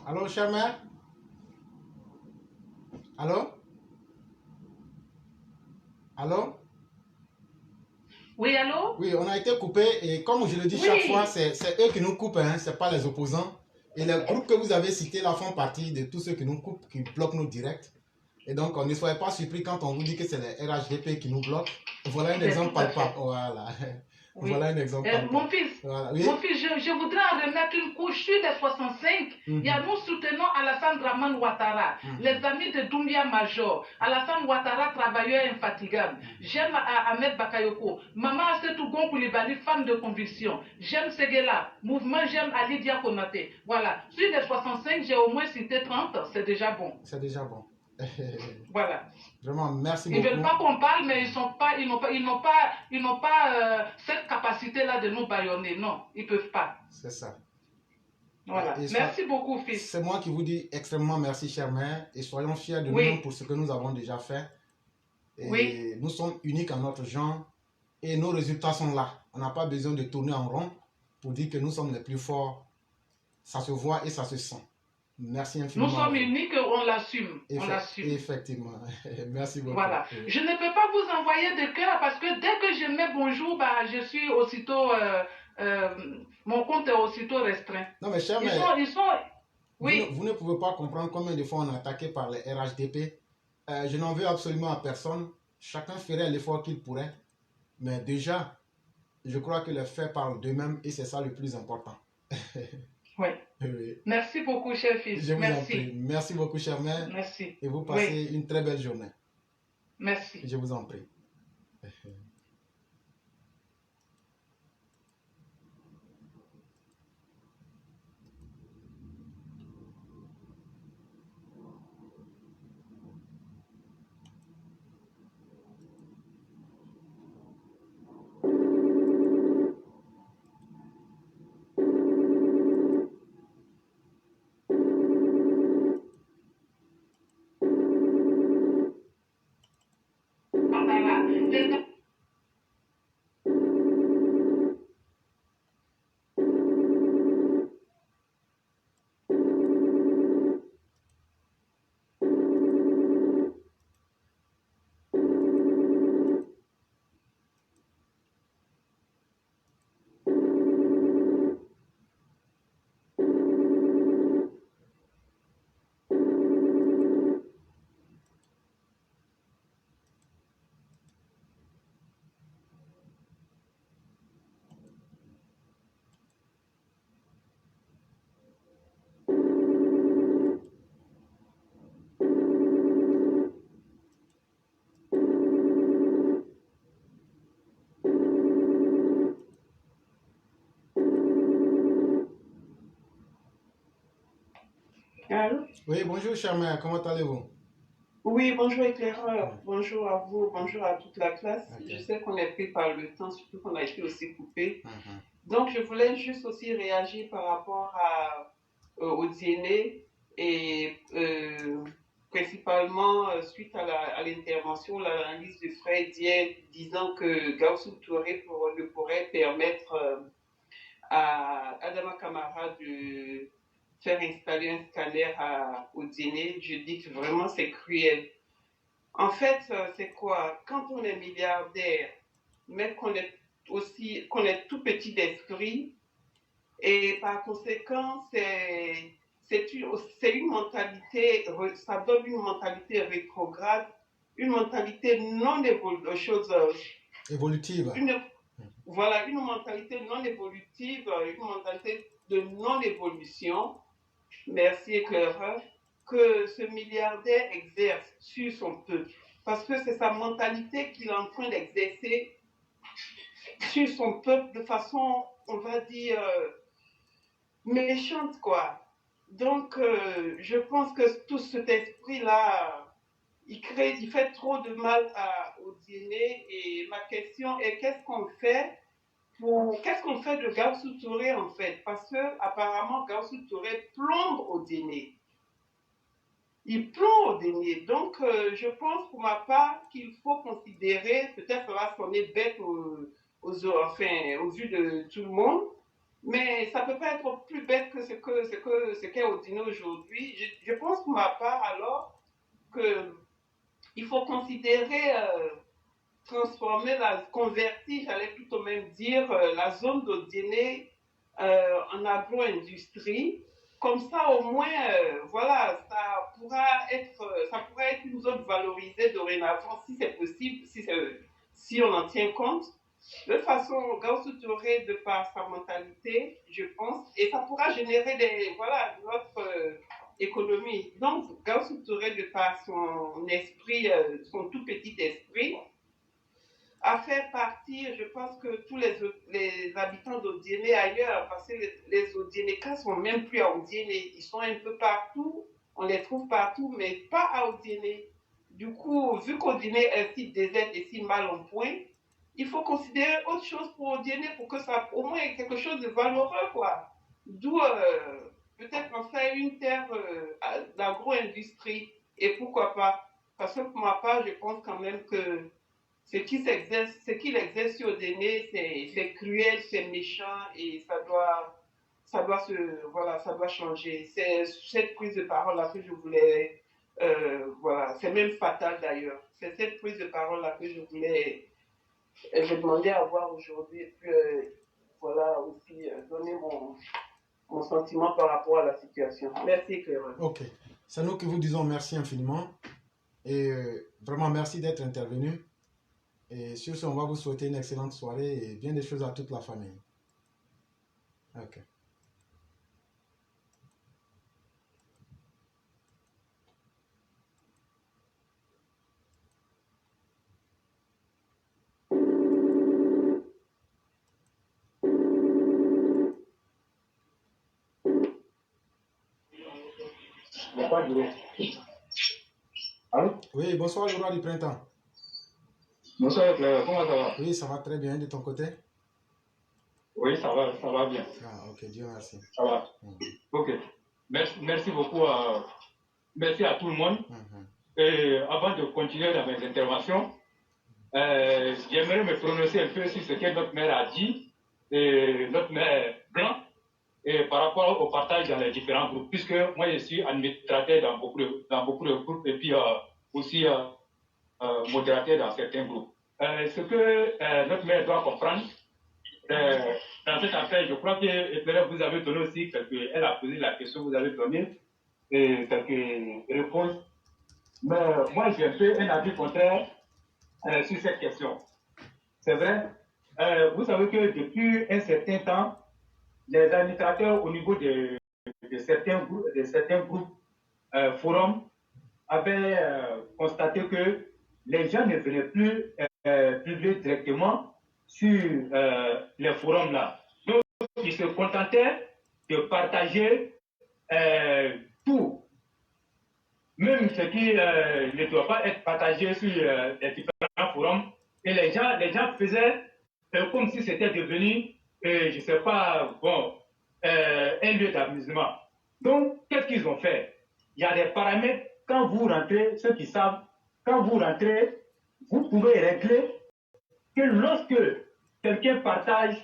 Allô, cher mère? Allô? Allô? Oui, allô? Oui, on a été coupé et comme je le dis chaque fois, Oui, c'est eux qui nous coupent, hein, c'est pas les opposants. Et les groupes que vous avez cités là font partie de tous ceux qui nous coupent, qui bloquent nos directs. Et donc, ne soyez pas surpris quand on vous dit que c'est les RHDP qui nous bloquent. Voilà un c'est exemple tout à palpable. fait. Voilà. Voilà Oui. un exemple palpable. Mon fils, Voilà. mon Oui? fils, je voudrais en remettre une couche sur les 65. Il y a, Mhm. nous soutenons Alassane Draman Ouattara, les Mhm. amis de Doumbia Major, Alassane Ouattara, travailleur infatigable. Mhm. J'aime Ahmed Bakayoko, Maman Assetou Gon Koulibaly, femme de conviction. J'aime Seguela, mouvement J'aime Ali Diakonaté. Voilà. Sur les 65, j'ai au moins cité 30, c'est déjà bon. C'est déjà bon. Voilà. Vraiment, merci Ils ne veulent beaucoup. pas qu'on parle, mais ils n'ont pas cette capacité-là de nous bâillonner. Non, ils ne peuvent pas. C'est ça. Voilà. Et Merci beaucoup, c'est fils. moi qui vous dis extrêmement merci, chère mère, et soyons fiers de nous-mêmes Oui, pour ce que nous avons déjà fait. oui, Et nous sommes uniques en notre genre, et nos résultats sont là. On n'a pas besoin de tourner en rond pour dire que nous sommes les plus forts. Ça se voit et ça se sent. Merci nous infiniment à sommes vous. uniques, on l'assume. On l'assume. Effectivement. Merci beaucoup. Voilà. Je ne peux pas vous envoyer de cœur parce que dès que je mets bonjour, bah, je suis aussitôt. Mon compte est aussitôt restreint. Non, mais chère mère, Ils sont. Oui, vous ne pouvez pas comprendre combien de fois on est attaqué par les RHDP. Je n'en veux absolument à personne. Chacun ferait l'effort qu'il pourrait. Mais déjà, je crois que les faits parlent d'eux-mêmes et c'est ça le plus important. oui. Oui. Merci beaucoup, cher Je fils. vous en prie. Merci. Merci beaucoup, chère mère. Merci. Et vous Oui, passez une très belle journée. merci. Je vous en prie. Voilà. Allô? Oui, bonjour, chère mère. Comment allez-vous? Oui, bonjour éclaireur, bonjour à vous, bonjour à toute la classe. Je Ok. sais qu'on est pris par le temps, surtout qu'on a été aussi coupé. Mhm. Donc, je voulais juste aussi réagir par rapport au dîner et principalement suite à l'intervention, l'analyse de Fred hier disant que Gaussou Touré pourrait permettre à Adama Kamara de faire installer un scanner au dîner. Je dis que vraiment c'est cruel. En fait, c'est quoi? Quand on est milliardaire, mais qu'on est tout petit d'esprit, et par conséquent, c'est une mentalité, ça donne une mentalité rétrograde, une mentalité non évolutive, Évolutive. une, voilà, une mentalité non évolutive, une mentalité de non-évolution, merci éclaireur, que ce milliardaire exerce sur son peuple. Parce que c'est sa mentalité qu'il est en train d'exercer sur son peuple de façon, on va dire, méchante, quoi. Donc, je pense que tout cet esprit-là, il fait trop de mal au dîner. Et ma question est, qu'est-ce qu'on fait de Gaussou Touré, en fait? Parce que, apparemment, Gaussou Touré plombe au dîner. Il plombe au dîner. Donc, je pense pour ma part qu'il faut considérer, peut-être ça va sonner bête aux yeux de tout le monde, Mais ça ne peut pas être plus bête que ce qu'est au dîner aujourd'hui. Je pense pour ma part alors qu'il faut considérer transformer, convertir, j'allais plutôt même dire, la zone de dîner en agro-industrie. Comme ça, au moins, voilà, ça pourra être une zone valorisée dorénavant, si c'est possible, si on en tient compte. De façon, Gaussou Touré, de par sa mentalité, je pense, et ça pourra générer notre économie. Donc, Gaussou Touré, de par son esprit, son tout petit esprit, à faire partir, je pense que tous les habitants d'Odiéné ailleurs, parce que les Odiénékas sont même plus à Odiéné, ils sont un peu partout, on les trouve partout, mais pas à Odiéné. Du coup, vu qu'Odiéné est si désert et si mal en point, il faut considérer autre chose pour Odiéné pour que ça, au moins, ait quelque chose de valeureux, quoi. D'où peut-être en faire une terre d'agro-industrie, et pourquoi pas. Parce que pour ma part, je pense quand même que ce qu'il exerce sur Déné, c'est cruel, c'est méchant et ça doit changer. C'est cette prise de parole-là que je voulais, voilà, c'est même fatal d'ailleurs. C'est cette prise de parole-là que je voulais, je demandais à voir aujourd'hui et puis, voilà, aussi donner mon sentiment par rapport à la situation. Merci, Clément. Ok. C'est nous qui vous disons merci infiniment. Et vraiment, merci d'être intervenu. Et sur ce, on va vous souhaiter une excellente soirée et bien des choses à toute la famille. Ok. Allô? Oui, bonsoir le roi du printemps. Bonsoir, Claire. Comment ça va? Oui, ça va très bien de ton côté? Oui, ça va bien. Ah, ok, Dieu merci. Ça va. Ok. Merci beaucoup. Merci à tout le monde. Et avant de continuer dans mes interventions, j'aimerais me prononcer un peu sur ce que notre maire a dit, et notre maire Blanc, et par rapport au partage dans les différents groupes, puisque moi je suis administrateur dans beaucoup de groupes et puis aussi modérateur dans certains groupes. Ce que notre maire doit comprendre, dans cette affaire, je crois que vous avez donné aussi elle a posé la question, vous avez donné quelques réponses. Mais moi, j'ai un peu un avis contraire sur cette question. C'est vrai, vous savez que depuis un certain temps, les administrateurs au niveau de certains groupes forums avaient constaté que les gens ne venaient plus publier directement sur les forums là. Donc, ils se contentaient de partager tout, même ce qui ne doit pas être partagé sur les différents forums. Et les gens faisaient comme si c'était devenu, je ne sais pas, un lieu d'amusement. Donc, qu'est-ce qu'ils ont fait? Il y a des paramètres, quand vous rentrez, ceux qui savent, quand vous rentrez, vous pouvez régler que lorsque quelqu'un partage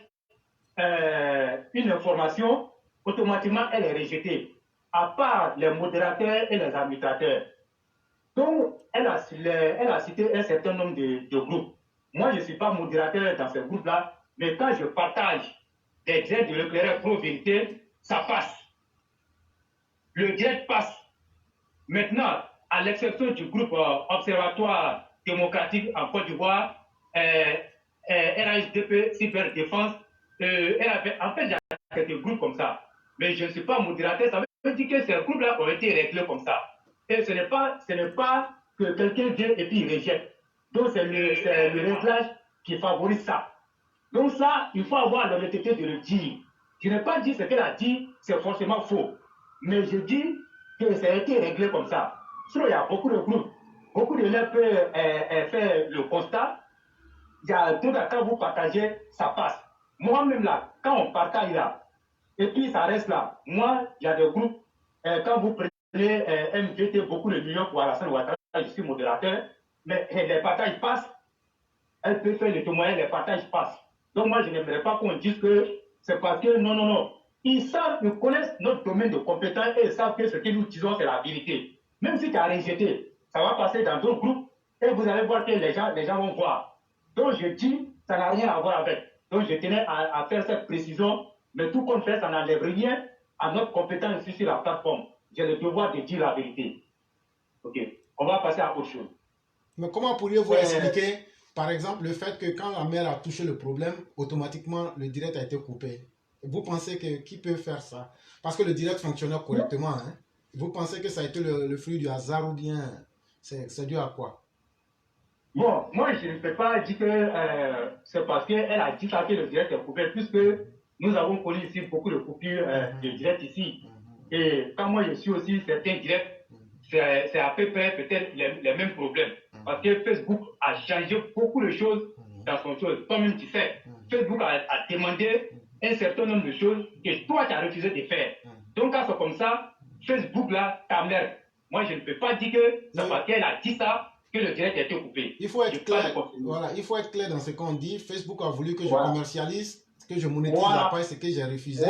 une information, automatiquement elle est rejetée, à part les modérateurs et les arbitrateurs. Donc, elle a cité un certain nombre de groupes. Moi, je ne suis pas modérateur dans ces groupes-là, mais quand je partage des directs de l'éclaireur pro-vérité, ça passe. Le direct passe. Maintenant, à l'exception du groupe Observatoire démocratique en Côte d'Ivoire, RHDP Cyberdéfense, en fait, il y a quelques groupes comme ça. Mais je ne suis pas modérateur, ça veut dire que ces groupes-là ont été réglés comme ça. Et ce n'est pas que quelqu'un vient et puis il rejette. Donc, c'est le réglage qui favorise ça. Donc, ça, il faut avoir l'honnêteté de le dire. Je n'ai pas dit ce qu'elle a dit, c'est forcément faux. Mais je dis que ça a été réglé comme ça. Sinon, il y a beaucoup de groupes. Beaucoup d'élèves peuvent faire le constat. Il y a deux cas, quand vous partagez, ça passe. Moi-même là, quand on partage là, et puis ça reste là. Moi, il y a des groupes, quand vous prenez MVT, beaucoup de millions pour Alassane Ouattara, je suis modérateur, mais les partages passent. Elle peut faire le témoignage, les partages passent. Donc moi, je n'aimerais pas qu'on dise que c'est parce que non, non, non. Ils savent, ils connaissent notre domaine de compétence et ils savent que ce que nous disons, c'est la vérité. Même si tu as rejeté, ça va passer dans d'autres groupes et vous allez voir que les gens vont voir. Donc je dis, ça n'a rien à voir avec. Donc je tenais à faire cette précision, mais tout compte fait, ça n'enlève rien à notre compétence ici sur la plateforme. J'ai le devoir de dire la vérité. Ok, on va passer à autre chose. Mais comment pourriez-vous expliquer, par exemple, le fait que quand la mère a touché le problème, automatiquement, le direct a été coupé? Vous pensez que qui peut faire ça? Parce que le direct fonctionnait correctement. Hein? Vous pensez que ça a été le fruit du hasard ou bien c'est dû à quoi? Bon, moi, je ne peux pas dire que c'est parce qu'elle a dit ça que le direct est coupé, puisque nous avons connu ici beaucoup de coupures de direct ici. Et quand moi je suis aussi certains directs, c'est à peu près peut-être les mêmes problèmes. Parce que Facebook a changé beaucoup de choses dans son chose. Comme tu sais, Facebook a demandé un certain nombre de choses que toi tu as refusé de faire. Donc quand c'est comme ça, Facebook là t'emmerde. Moi je ne peux pas dire que c'est parce qu'elle a dit ça que le direct a été coupé. Il faut être clair. Voilà, il faut être clair dans ce qu'on dit. Facebook a voulu que je commercialise, que je monétise la page, ce que j'ai refusé.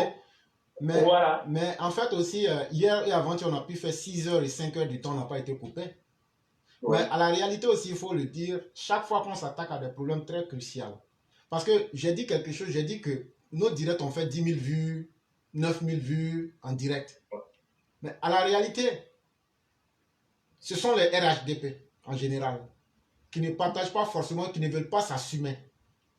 Mais, mais en fait aussi, hier et avant-hier, on a pu faire 6 heures et 5 heures du temps n'a pas été coupé. Mais à la réalité aussi, il faut le dire, chaque fois qu'on s'attaque à des problèmes très cruciaux. Parce que j'ai dit quelque chose, j'ai dit que nos directs ont fait 10 000 vues, 9 000 vues en direct. Mais à la réalité, ce sont les RHDP en général qui ne partagent pas forcément, qui ne veulent pas s'assumer.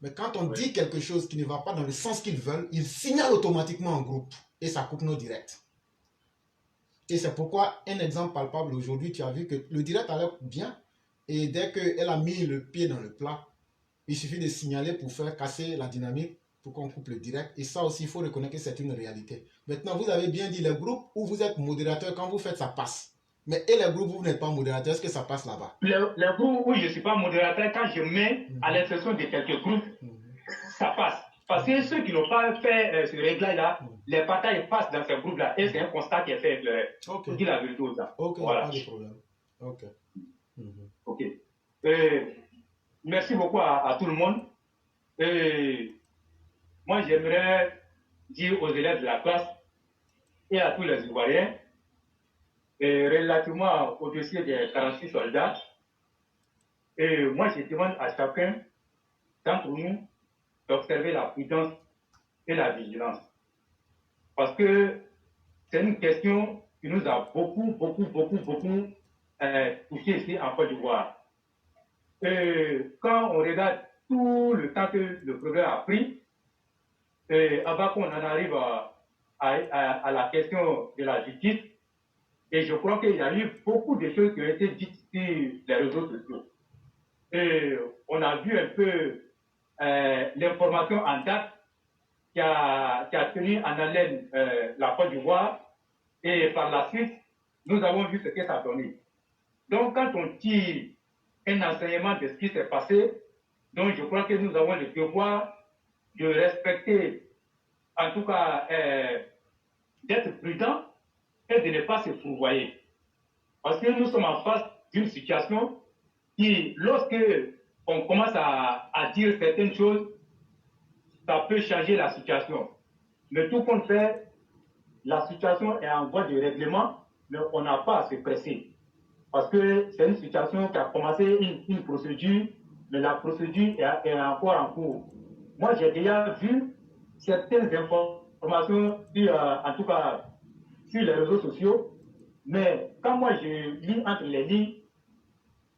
Mais quand on dit quelque chose qui ne va pas dans le sens qu'ils veulent, ils signalent automatiquement en groupe et ça coupe nos directs. Et c'est pourquoi, un exemple palpable aujourd'hui, tu as vu que le direct allait bien et dès qu'elle a mis le pied dans le plat, il suffit de signaler pour faire casser la dynamique pour qu'on coupe le direct. Et ça aussi, il faut reconnaître que c'est une réalité. Maintenant, vous avez bien dit, les groupes où vous êtes modérateur, quand vous faites, ça passe. Mais et les groupes où vous n'êtes pas modérateur, est-ce que ça passe là-bas? Les groupes où je ne suis pas modérateur, quand je mets à l'insertion de quelques groupes, ça passe. Parce que ceux qui n'ont pas fait ce réglage-là, les partages passent dans ce groupe-là. Et c'est un constat qui est fait. Pour dire la vérité aux gens. Ok, voilà. Pas de problème. Ok. Ok. Merci beaucoup à tout le monde. Moi, j'aimerais dire aux élèves de la classe et à tous les Ivoiriens, relativement au dossier des 46 soldats, moi, je demande à chacun d'entre nous d'observer la prudence et la vigilance. Parce que c'est une question qui nous a beaucoup touché ici en Côte d'Ivoire. Quand on regarde tout le temps que le problème a pris, avant qu'on en arrive à la question de la justice, et je crois qu'il y a eu beaucoup de choses qui ont été dites sur les réseaux sociaux. On a vu un peu l'information en date qui a tenu en haleine la Côte d'Ivoire, et par la suite, nous avons vu ce que ça a donné. Donc, quand on tire un enseignement de ce qui s'est passé, donc je crois que nous avons le devoir de respecter, en tout cas, d'être prudent et de ne pas se fourvoyer. Parce que nous sommes en face d'une situation qui, lorsque on commence à dire certaines choses, ça peut changer la situation. Mais tout compte fait, la situation est en voie de règlement, mais on n'a pas à se presser. Parce que c'est une situation qui a commencé une procédure, mais la procédure est encore en cours. Moi, j'ai déjà vu certaines informations, en tout cas sur les réseaux sociaux, mais quand moi je lis entre les lignes,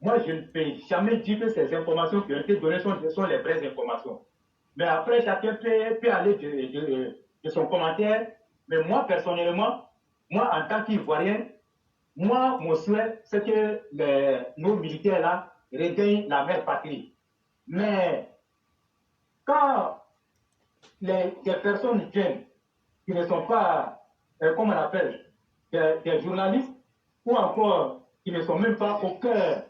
moi je ne peux jamais dire que ces informations qui ont été données sont les vraies informations. Mais après, chacun peut aller de son commentaire. Mais moi, personnellement, moi, en tant qu'Ivoirien, moi, mon souhait, c'est que nos militaires-là regagnent la mère patrie. Mais quand les personnes jeunes qui ne sont pas, comment on appelle, des journalistes, ou encore qui ne sont même pas au cœur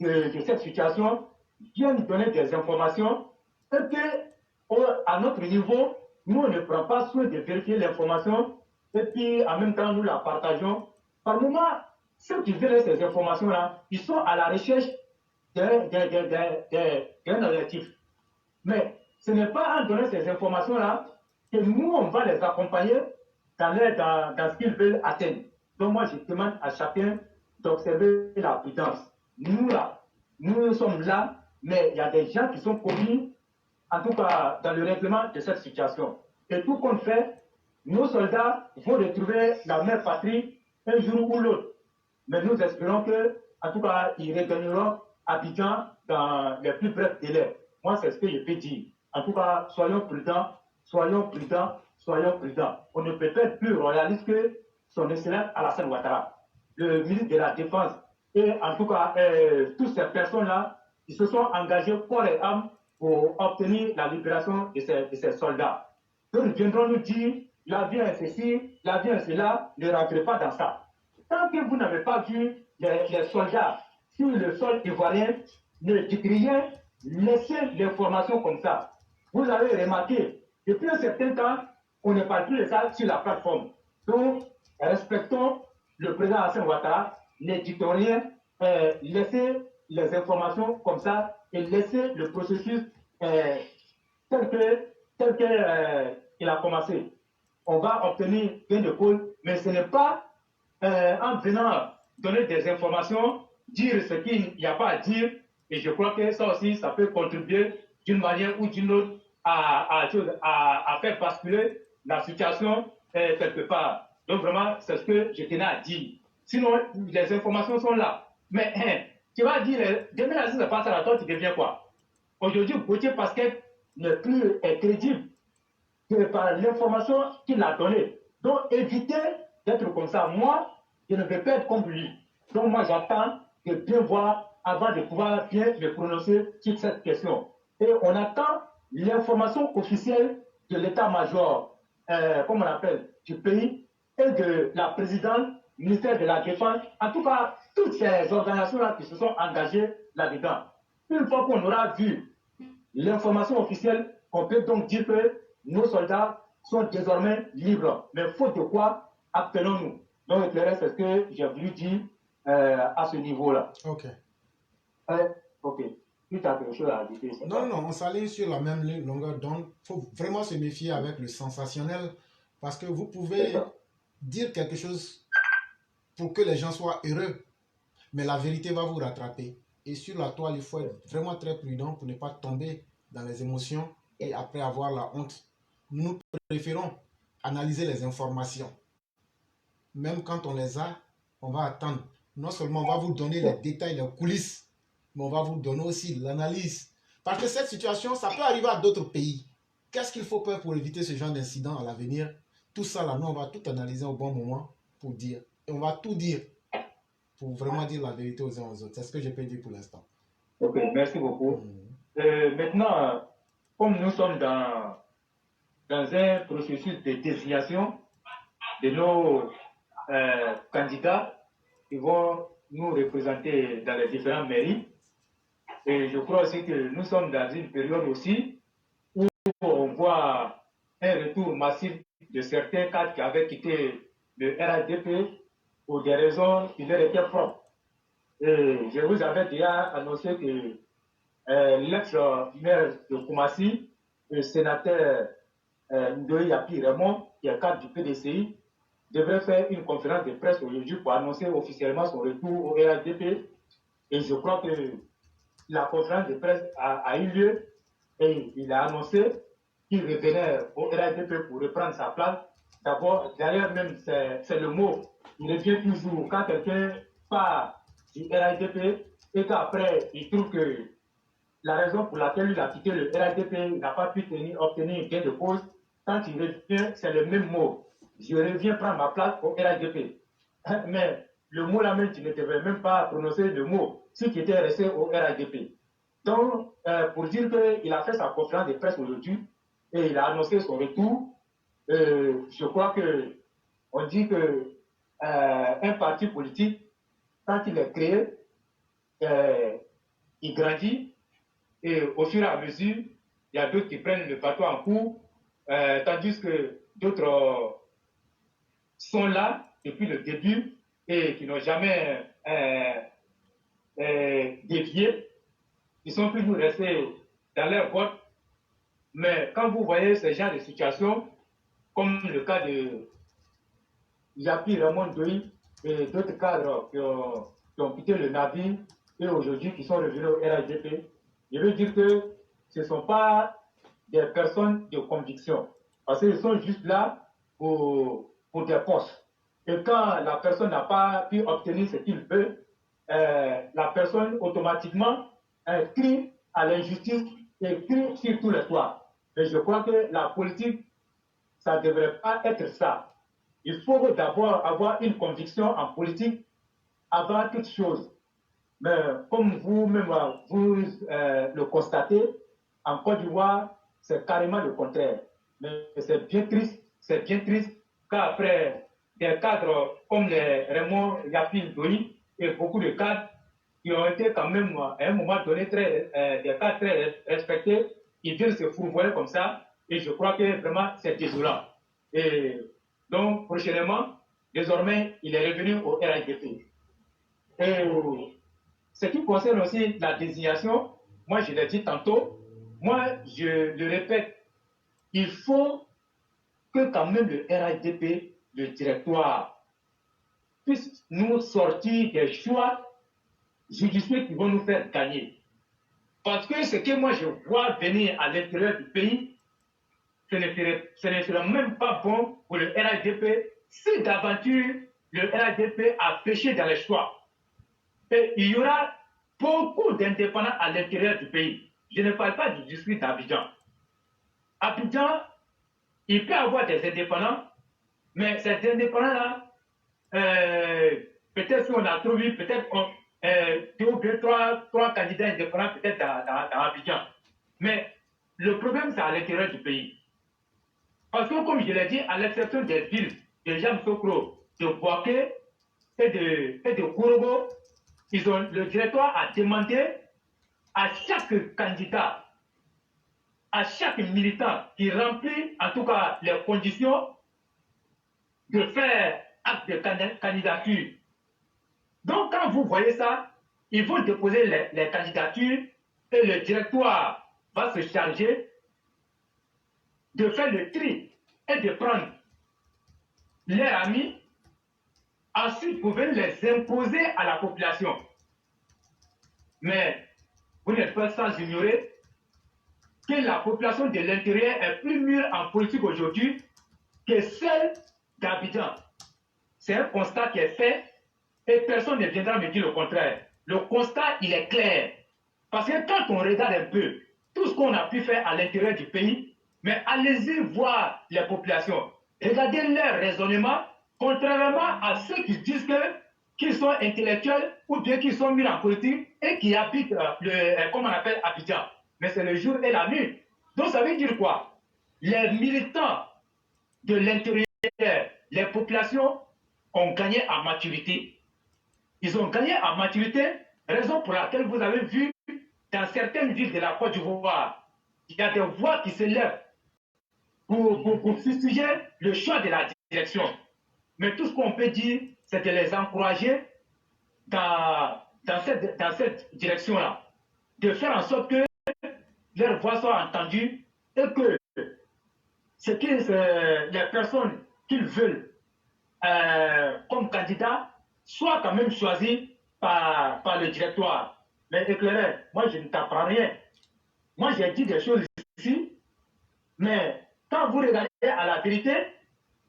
de cette situation, viennent donner des informations, et qu'à notre niveau, nous, on ne prend pas soin de vérifier l'information, et puis en même temps, nous la partageons. Par moment, ceux qui veulent ces informations-là, ils sont à la recherche d'un objectif. Mais ce n'est pas en donnant ces informations-là que nous, on va les accompagner dans ce qu'ils veulent atteindre. Donc moi, je demande à chacun d'observer la prudence. Nous, là, nous sommes là, mais il y a des gens qui sont commis, en tout cas dans le règlement de cette situation. Et tout compte fait, nos soldats vont retrouver la mère patrie un jour ou l'autre. Mais nous espérons que, en tout cas, ils regagneront Abidjan dans les plus brefs délais. Moi, c'est ce que je peux dire. En tout cas, soyons prudents, soyons prudents, soyons prudents. On ne peut pas être plus royaliste que son excellence Alassane Ouattara, le ministre de la Défense. Et en tout cas, toutes ces personnes-là, ils se sont engagés corps et âme pour obtenir la libération de ces soldats. Donc, ils viendront nous dire, la vie est ceci, la vie est cela, ne rentrez pas dans ça. Tant que vous n'avez pas vu les soldats sur le sol ivoirien, ne dites rien, laissez l'information comme ça. Vous avez remarqué, depuis un certain temps, on ne parle plus de ça sur la plateforme. Donc, respectons le président Hassan Ouattara, ne dites rien, laissez les informations comme ça et laissez le processus tel qu'il a commencé. On va obtenir gain de cause, mais ce n'est pas en venant donner des informations, dire ce qu'il n'y a pas à dire, et je crois que ça aussi, ça peut contribuer d'une manière ou d'une autre à faire basculer la situation quelque part. Donc vraiment, c'est ce que je tenais à dire. Sinon, les informations sont là. Mais tu vas dire, demain, si ça passe à la toi, tu deviens quoi? Aujourd'hui, Gauthier Pasquet n'est plus crédible par l'information qu'il a donnée. Donc, évitez d'être comme ça. Moi, je ne vais pas être comme lui. Donc, moi, j'attends de bien voir avant de pouvoir bien me prononcer sur cette question. Et on attend l'information officielle de l'état-major, comme on appelle, du pays et de la présidente, ministère de la Défense. En tout cas, toutes ces organisations-là qui se sont engagées là-dedans. Une fois qu'on aura vu l'information officielle, on peut donc dire que nos soldats sont désormais libres. Mais faute de quoi appelons-nous? Donc, le reste, c'est ce que j'ai voulu dire à ce niveau-là. Ok. Ok. Tu as quelque chose à ajouter? Non, non, on s'aligne sur la même longueur d'onde. Il faut vraiment se méfier avec le sensationnel parce que vous pouvez dire quelque chose pour que les gens soient heureux, mais la vérité va vous rattraper. Et sur la toile, il faut être vraiment très prudent pour ne pas tomber dans les émotions et après avoir la honte. Nous préférons analyser les informations. Même quand on les a, on va attendre. Non seulement on va vous donner les détails, les coulisses, mais on va vous donner aussi l'analyse. Parce que cette situation, ça peut arriver à d'autres pays. Qu'est-ce qu'il faut faire pour éviter ce genre d'incident à l'avenir? Tout ça là, nous, on va tout analyser au bon moment pour dire. Et on va tout dire pour vraiment dire la vérité aux uns aux autres. C'est ce que je peux dire pour l'instant. Ok, merci beaucoup. Maintenant, comme nous sommes dans un processus de désignation de nos candidats qui vont nous représenter dans les différentes mairies, et je crois aussi que nous sommes dans une période aussi où on voit un retour massif de certains cadres qui avaient quitté le RADP pour des raisons qui leur étaient propres. Et je vous avais déjà annoncé que l'ex-maire de Koumassi, le sénateur Ndoye Yapi Raymond, qui est cadre du PDCI, devrait faire une conférence de presse aujourd'hui pour annoncer officiellement son retour au RADP. Et je crois que la conférence de presse a eu lieu et il a annoncé qu'il revenait au RADP pour reprendre sa place. D'abord, d'ailleurs même, c'est le mot, il revient toujours quand quelqu'un part du RADP et qu'après, il trouve que la raison pour laquelle il a quitté le RADP n'a pas pu obtenir gain de cause, quand il revient, c'est le même mot. Je reviens prendre ma place au RADP. Mais le mot là même, tu ne devais même pas prononcer le mot si tu étais resté au RADP. Donc, pour dire qu'il a fait sa conférence de presse aujourd'hui et il a annoncé son retour, je crois que on dit que un parti politique, quand il est créé, il grandit et au fur et à mesure, il y a d'autres qui prennent le bateau en cours, tandis que d'autres sont là depuis le début et qui n'ont jamais dévié. Ils sont toujours restés dans leur botte. Mais quand vous voyez ce genre de situation, comme le cas de Yapi Ramon Doi et d'autres cadres qui ont quitté le navire et aujourd'hui qui sont revenus au RHDP, je veux dire que ce ne sont pas des personnes de conviction, parce qu'ils sont juste là pour des postes. Et quand la personne n'a pas pu obtenir ce qu'il veut, la personne automatiquement crie à l'injustice et crie sur tous les toits. Mais je crois que la politique, ça ne devrait pas être ça. Il faut d'abord avoir une conviction en politique avant toute chose. Mais comme vous-même, vous le constatez, en Côte d'Ivoire, c'est carrément le contraire. Mais c'est bien triste qu'après des cadres comme les Raymond Yapil Doi et beaucoup de cadres qui ont été quand même à un moment donné des cadres très respectés, ils viennent se fourvoyer comme ça. Et je crois que vraiment c'est désolant. Et donc prochainement, désormais, il est revenu au RHDP. Et ce qui concerne aussi la désignation, moi je l'ai dit tantôt, moi je le répète, il faut que quand même le RHDP, le directoire, puisse nous sortir des choix judiciaires qui vont nous faire gagner. Parce que ce que moi je vois venir à l'intérieur du pays, ce ne serait même pas bon pour le RHDP si d'aventure le RHDP a péché dans les choix. Et il y aura beaucoup d'indépendants à l'intérieur du pays. Je ne parle pas du district d'Abidjan. Abidjan, il peut y avoir des indépendants, mais ces indépendants-là, peut-être si on a trouvé, peut-être deux ou trois candidats indépendants peut-être dans Abidjan. Mais le problème, c'est à l'intérieur du pays. Parce que, comme je l'ai dit, à l'exception des villes de Jamsokro, de Boaké et de Kourobo, le directoire a demandé à chaque candidat, à chaque militant qui remplit en tout cas les conditions de faire acte de candidature. Donc quand vous voyez ça, ils vont déposer les candidatures et le directoire va se charger de faire le tri et de prendre leurs amis. Ensuite, vous pouvez les imposer à la population. Mais vous n'êtes pas sans ignorer que la population de l'intérieur est plus mûre en politique aujourd'hui que celle d'Abidjan. C'est un constat qui est fait et personne ne viendra me dire le contraire. Le constat, il est clair. Parce que quand on regarde un peu tout ce qu'on a pu faire à l'intérieur du pays, mais allez-y voir les populations. Regardez leur raisonnement, contrairement à ceux qui disent qu'ils sont intellectuels ou bien qu'ils sont mis en politique et qui habitent comme on appelle Abidjan. Mais c'est le jour et la nuit. Donc ça veut dire quoi? Les militants de l'intérieur, les populations ont gagné en maturité. Ils ont gagné en maturité, raison pour laquelle vous avez vu dans certaines villes de la Côte d'Ivoire, il y a des voix qui se lèvent pour fustiger le choix de la direction. Mais tout ce qu'on peut dire, c'est de les encourager dans cette direction-là, de faire en sorte que leurs voix soient entendues et que les personnes qu'ils veulent comme candidats soient quand même choisies par le directoire. Mais éclairé, moi je ne t'apprends rien. Moi j'ai dit des choses ici, mais quand vous regardez à la vérité,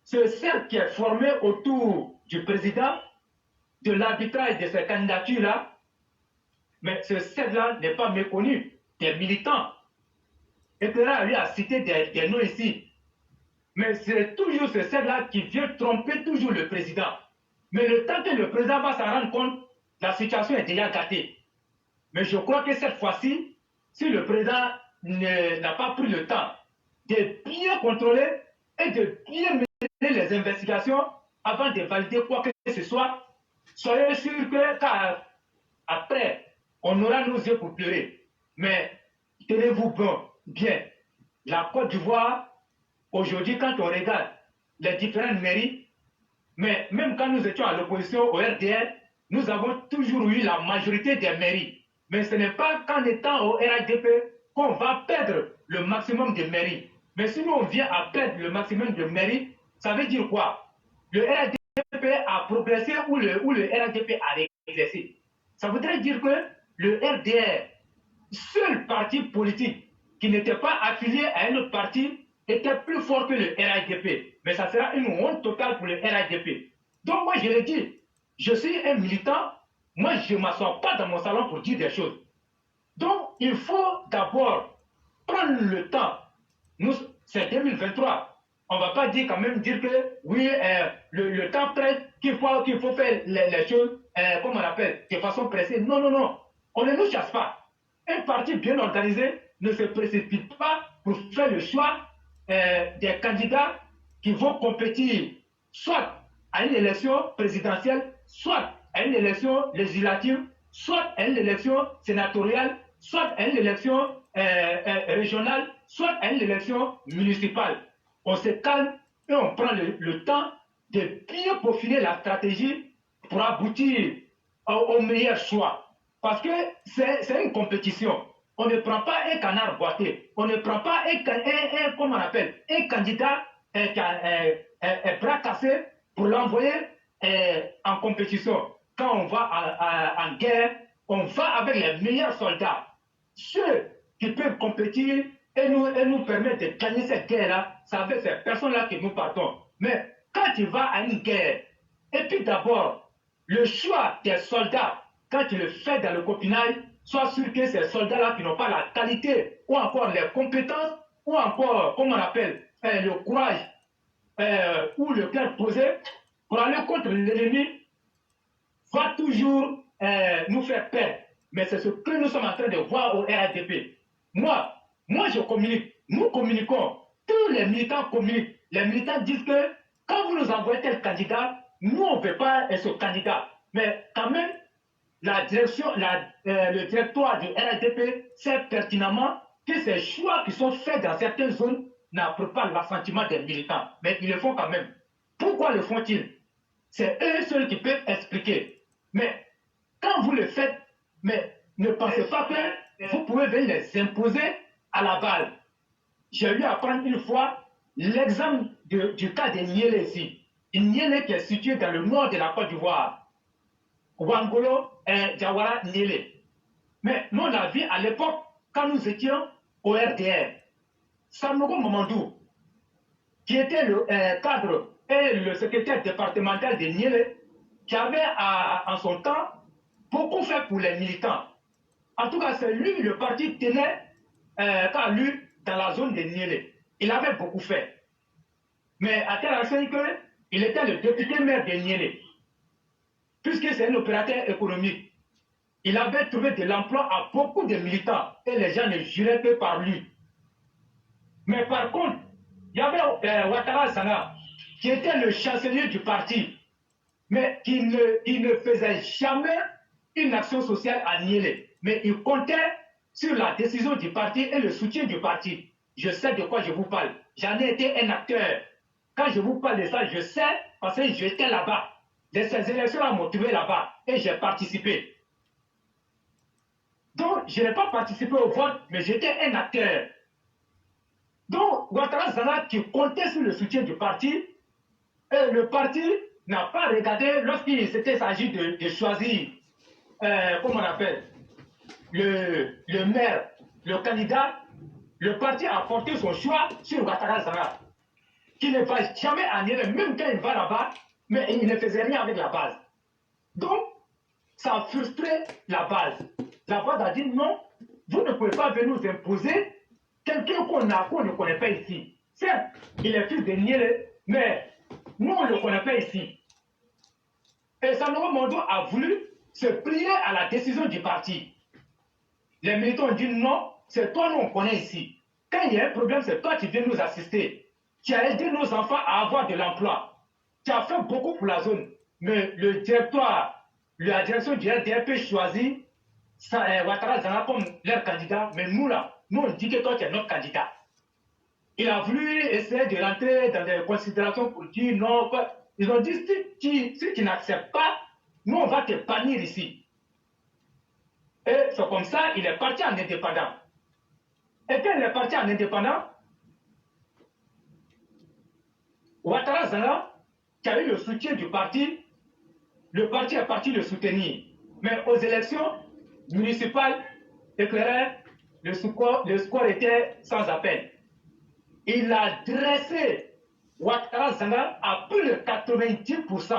ce cercle qui est formé autour du président, de l'arbitrage de ces candidatures-là, mais ce cercle-là n'est pas méconnu des militants. Éclairé lui a cité des noms ici. Mais c'est toujours ce cercle-là qui vient tromper toujours le président. Mais le temps que le président va s'en rendre compte, la situation est déjà gâtée. Mais je crois que cette fois-ci, si le président n'a pas pris le temps de bien contrôler et de bien mener les investigations avant de valider quoi que ce soit, soyez sûr que après, on aura nos yeux pour pleurer. Mais tenez-vous bien. La Côte d'Ivoire, aujourd'hui, quand on regarde les différentes mairies, mais même quand nous étions à l'opposition au RDR, nous avons toujours eu la majorité des mairies. Mais ce n'est pas qu'en étant au RHDP qu'on va perdre le maximum de mairies. Mais si nous, on vient à perdre le maximum de mérite, ça veut dire quoi? Le RHDP a progressé ou le RHDP a régressé. Ça voudrait dire que le RDR, seul parti politique qui n'était pas affilié à un autre parti, était plus fort que le RHDP. Mais ça sera une honte totale pour le RHDP. Donc moi, je l'ai dit, je suis un militant, moi, je ne m'assois pas dans mon salon pour dire des choses. Donc, il faut d'abord prendre le temps. Nous, c'est 2023. On ne va pas dire quand même dire que oui, le temps presse, qu'il faut faire les choses, comme on appelle, de façon pressée. Non, non, non. On ne nous chasse pas. Un parti bien organisé ne se précipite pas pour faire le choix des candidats qui vont compétir soit à une élection présidentielle, soit à une élection législative, soit à une élection sénatoriale, soit à une élection régionale, soit à une élection municipale. On se calme et on prend le temps de bien peaufiner la stratégie pour aboutir au meilleur choix. Parce que c'est une compétition. On ne prend pas un canard boité. On ne prend pas comment on appelle, un candidat qui a un bras cassé pour l'envoyer en compétition. Quand on va en guerre, on va avec les meilleurs soldats. Ceux qui peuvent compétir et nous permettre de gagner cette guerre-là, ça veut ces personnes-là que nous partons. Mais quand tu vas à une guerre, et puis d'abord, le choix des soldats, quand tu le fais dans le copinage, sois sûr que ces soldats-là qui n'ont pas la qualité ou encore les compétences ou encore, comme on appelle, le courage ou le cœur posé pour aller contre l'ennemi, va toujours nous faire perdre. Mais c'est ce que nous sommes en train de voir au RHDP. Moi, je communique. Nous communiquons. Tous les militants communiquent. Les militants disent que quand vous nous envoyez tel candidat, nous, on ne veut pas ce candidat. Mais quand même, la direction, le directoire du RHDP sait pertinemment que ces choix qui sont faits dans certaines zones n'approuvent pas l'assentiment des militants. Mais ils le font quand même. Pourquoi le font-ils? C'est eux seuls qui peuvent expliquer. Mais quand vous le faites, mais ne pensez pas que vous pouvez venir les imposer à la balle. J'ai eu à prendre une fois l'exemple du cas de Niélé ici. Niélé qui est situé dans le nord de la Côte d'Ivoire. Wangolo et Diawara Niélé. Mais nous, on a vu à l'époque, quand nous étions au RDR, Sanogo Momandou, qui était le cadre et le secrétaire départemental de Niélé, qui avait en son temps beaucoup fait pour les militants. En tout cas, c'est lui, le parti tenait qu'à lui dans la zone de Niélé. Il avait beaucoup fait. Mais à tel enseigne qu'il était le député maire de Niélé. Puisque c'est un opérateur économique. Il avait trouvé de l'emploi à beaucoup de militants et les gens ne juraient que par lui. Mais par contre, il y avait Ouattara Zana, qui était le chancelier du parti, mais qui ne faisait jamais une action sociale à Niélé. Mais il comptait sur la décision du parti et le soutien du parti. Je sais de quoi je vous parle. J'en ai été un acteur. Quand je vous parle de ça, je sais parce que j'étais là-bas. Ces élections-là m'ont trouvé là-bas et j'ai participé. Donc, je n'ai pas participé au vote, mais j'étais un acteur. Donc, Ouattara Zana qui comptait sur le soutien du parti, et le parti n'a pas regardé lorsqu'il s'était s'agit de choisir, comment on appelle, le maire, le candidat, le parti a porté son choix sur Ouattara Zana, qui ne va jamais en Niélé, même quand il va là-bas, mais il ne faisait rien avec la base. Donc, ça a frustré la base. La base a dit non, vous ne pouvez pas venir nous imposer quelqu'un qu'on ne connaît pas ici. Certes, il est fils de Niélé, mais nous, on ne le connaît pas ici. Et Sanogo Mondo a voulu se plier à la décision du parti. Les militants ont dit non, c'est toi, nous, on connaît ici. Quand il y a un problème, c'est toi qui viens nous assister. Tu as aidé nos enfants à avoir de l'emploi. Tu as fait beaucoup pour la zone. Mais le directoire, la direction du RDP choisit Ouattara Zana comme leur candidat. Mais nous, là, nous, on dit que toi, tu es notre candidat. Il a voulu essayer de rentrer dans des considérations pour dire non. Ils ont dit si tu n'acceptes pas, nous, on va te bannir ici. Et c'est comme ça, il est parti en indépendant. Et quand il est parti en indépendant, Ouattara Zana, qui a eu le soutien du parti, le parti est parti le soutenir. Mais aux élections municipales éclairées, le score était sans appel. Il a dressé Ouattara Zana à plus de 90%,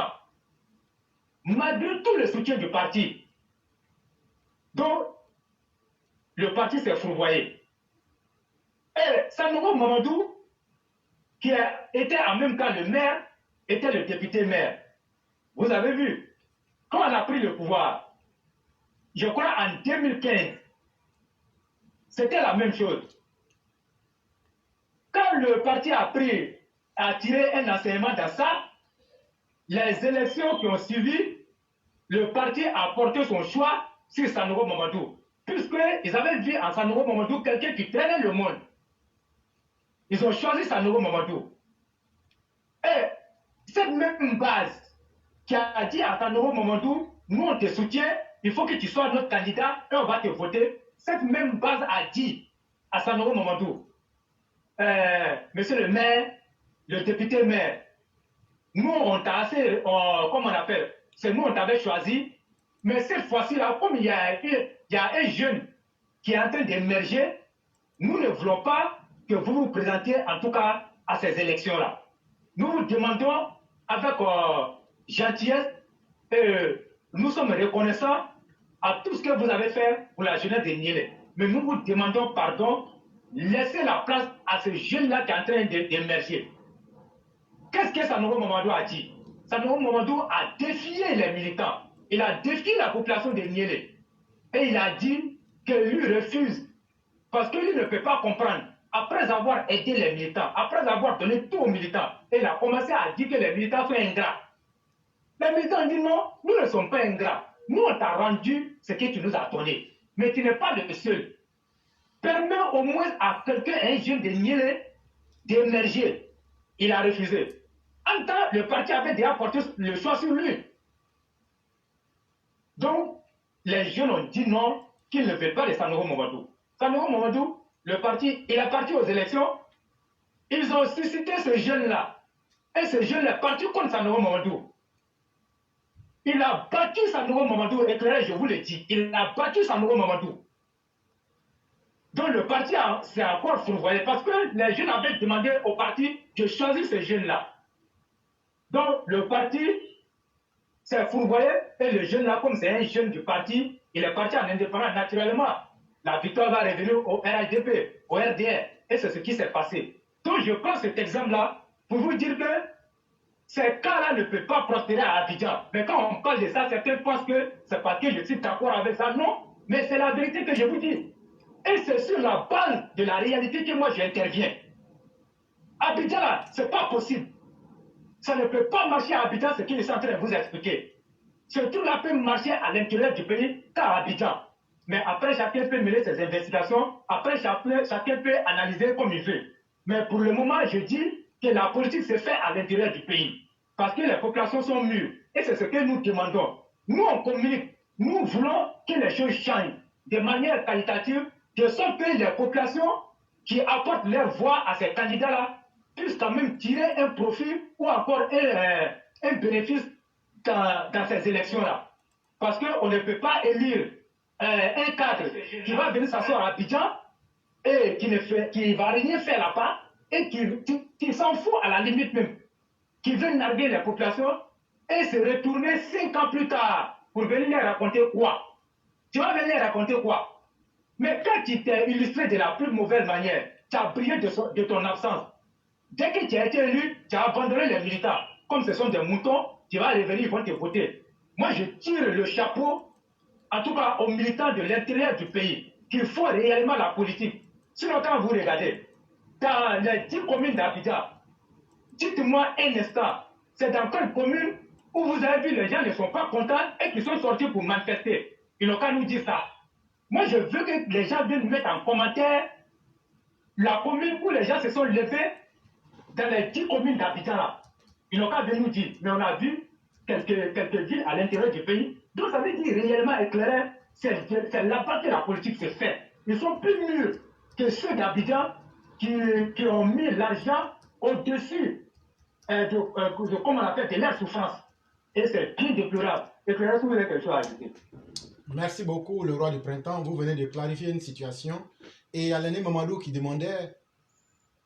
malgré tout le soutien du parti. Donc, le parti s'est fourvoyé. Et Sanogo Mamadou, qui était en même temps le maire, était le député maire. Vous avez vu, quand on a pris le pouvoir, je crois en 2015, c'était la même chose. Quand le parti a tiré un enseignement dans ça, les élections qui ont suivi, le parti a porté son choix sur Sanogo Mamadou, puisqu'ils avaient vu en Sanogo Mamadou quelqu'un qui traînait le monde. Ils ont choisi Sanogo Mamadou. Et cette même base qui a dit à Sanogo Mamadou, nous on te soutient, il faut que tu sois notre candidat et on va te voter. Cette même base a dit à Sanogo Mamadou, monsieur le maire, le député maire, nous on t'a assez, comment on appelle, c'est nous on t'avait choisi, mais cette fois-ci-là, comme il y a un jeune qui est en train d'émerger, nous ne voulons pas que vous vous présentiez en tout cas à ces élections-là. Nous vous demandons avec gentillesse et nous sommes reconnaissants à tout ce que vous avez fait pour la jeunesse de Niélé. Mais nous vous demandons pardon, laissez la place à ce jeune-là qui est en train d'émerger. Qu'est-ce que Sanogo Mamadou a dit? Sanogo Mamadou a défié les militants. Il a défié la population de Niélé. Et il a dit qu'il lui refuse. Parce qu'il ne peut pas comprendre. Après avoir aidé les militants, après avoir donné tout aux militants, il a commencé à dire que les militants sont ingrats. Les militants disent non, nous ne sommes pas ingrats. Nous, on t'a rendu ce que tu nous as donné. Mais tu n'es pas le seul. Permets au moins à quelqu'un, un jeune de Niélé, d'émerger. Il a refusé. En même temps, le parti avait déjà porté le choix sur lui. Donc, les jeunes ont dit non, qu'ils ne veulent pas de Sanogo Mamadou. Sanogo Mamadou, le parti, il est parti aux élections. Ils ont suscité ce jeune-là. Et ce jeune est parti contre Sanogo Mamadou. Il a battu Sanogo Mamadou, éclairé, je vous le dis. Il a battu Sanogo Mamadou. Donc le parti s'est encore fourvoyé parce que les jeunes avaient demandé au parti de choisir ce jeune-là. Donc le parti s'est fourvoyé et le jeune-là, comme c'est un jeune du parti, il est parti en indépendant naturellement. La victoire va revenir au RHDP, au RDR. Et c'est ce qui s'est passé. Donc je prends cet exemple-là pour vous dire que ces cas-là ne peuvent pas prospérer à Abidjan. Mais quand on parle de ça, certains pensent que c'est parce que je suis d'accord avec ça. Non, mais c'est la vérité que je vous dis. Et c'est sur la base de la réalité que moi j'interviens. Abidjan, là, c'est pas possible. Ça ne peut pas marcher à Abidjan, ce qu'il est en train de vous expliquer. Ce truc-là peut marcher à l'intérieur du pays qu'à Abidjan. Mais après, chacun peut mener ses investigations. Après, chacun peut analyser comme il veut. Mais pour le moment, je dis que la politique se fait à l'intérieur du pays. Parce que les populations sont mûres. Et c'est ce que nous demandons. Nous, on communique. Nous voulons que les choses changent de manière qualitative, de sorte que les populations qui apportent leur voix à ces candidats-là puissent quand même tirer un profit ou encore un bénéfice dans ces élections-là. Parce qu'on ne peut pas élire un cadre qui va venir s'asseoir à Abidjan et qui ne va rien faire là-bas et qui s'en fout à la limite même, qui veut narguer les populations et se retourner 5 ans plus tard pour venir leur raconter quoi? Tu vas venir raconter quoi? Mais quand tu t'es illustré de la plus mauvaise manière, tu as brillé de ton absence. Dès que tu as été élu, tu as abandonné les militants. Comme ce sont des moutons, tu vas revenir, ils vont te voter. Moi, je tire le chapeau, en tout cas aux militants de l'intérieur du pays, qu'il faut réellement la politique. Sinon, quand vous regardez, dans les 10 communes d'Abidjan, dites-moi un instant, c'est dans quelle commune où vous avez vu les gens ne sont pas contents et qu'ils sont sortis pour manifester? Ils n'ont qu'à nous dire ça. Moi, je veux que les gens viennent mettre en commentaire la commune où les gens se sont levés dans les 10 communes d'Abidjan là. Ils n'ont qu'à venir nous dire. Mais on a vu quelques villes à l'intérieur du pays. Donc ça veut dire réellement éclairé, c'est là-bas que la politique se fait. Ils sont plus mûrs que ceux d'Abidjan qui ont mis l'argent au-dessus comme on appelle, de leur souffrance. Et c'est plus déplorable. Et que vous avez quelque chose à ajouter. Merci beaucoup, le roi du printemps. Vous venez de clarifier une situation. Et il y a l'aîné Mamadou qui demandait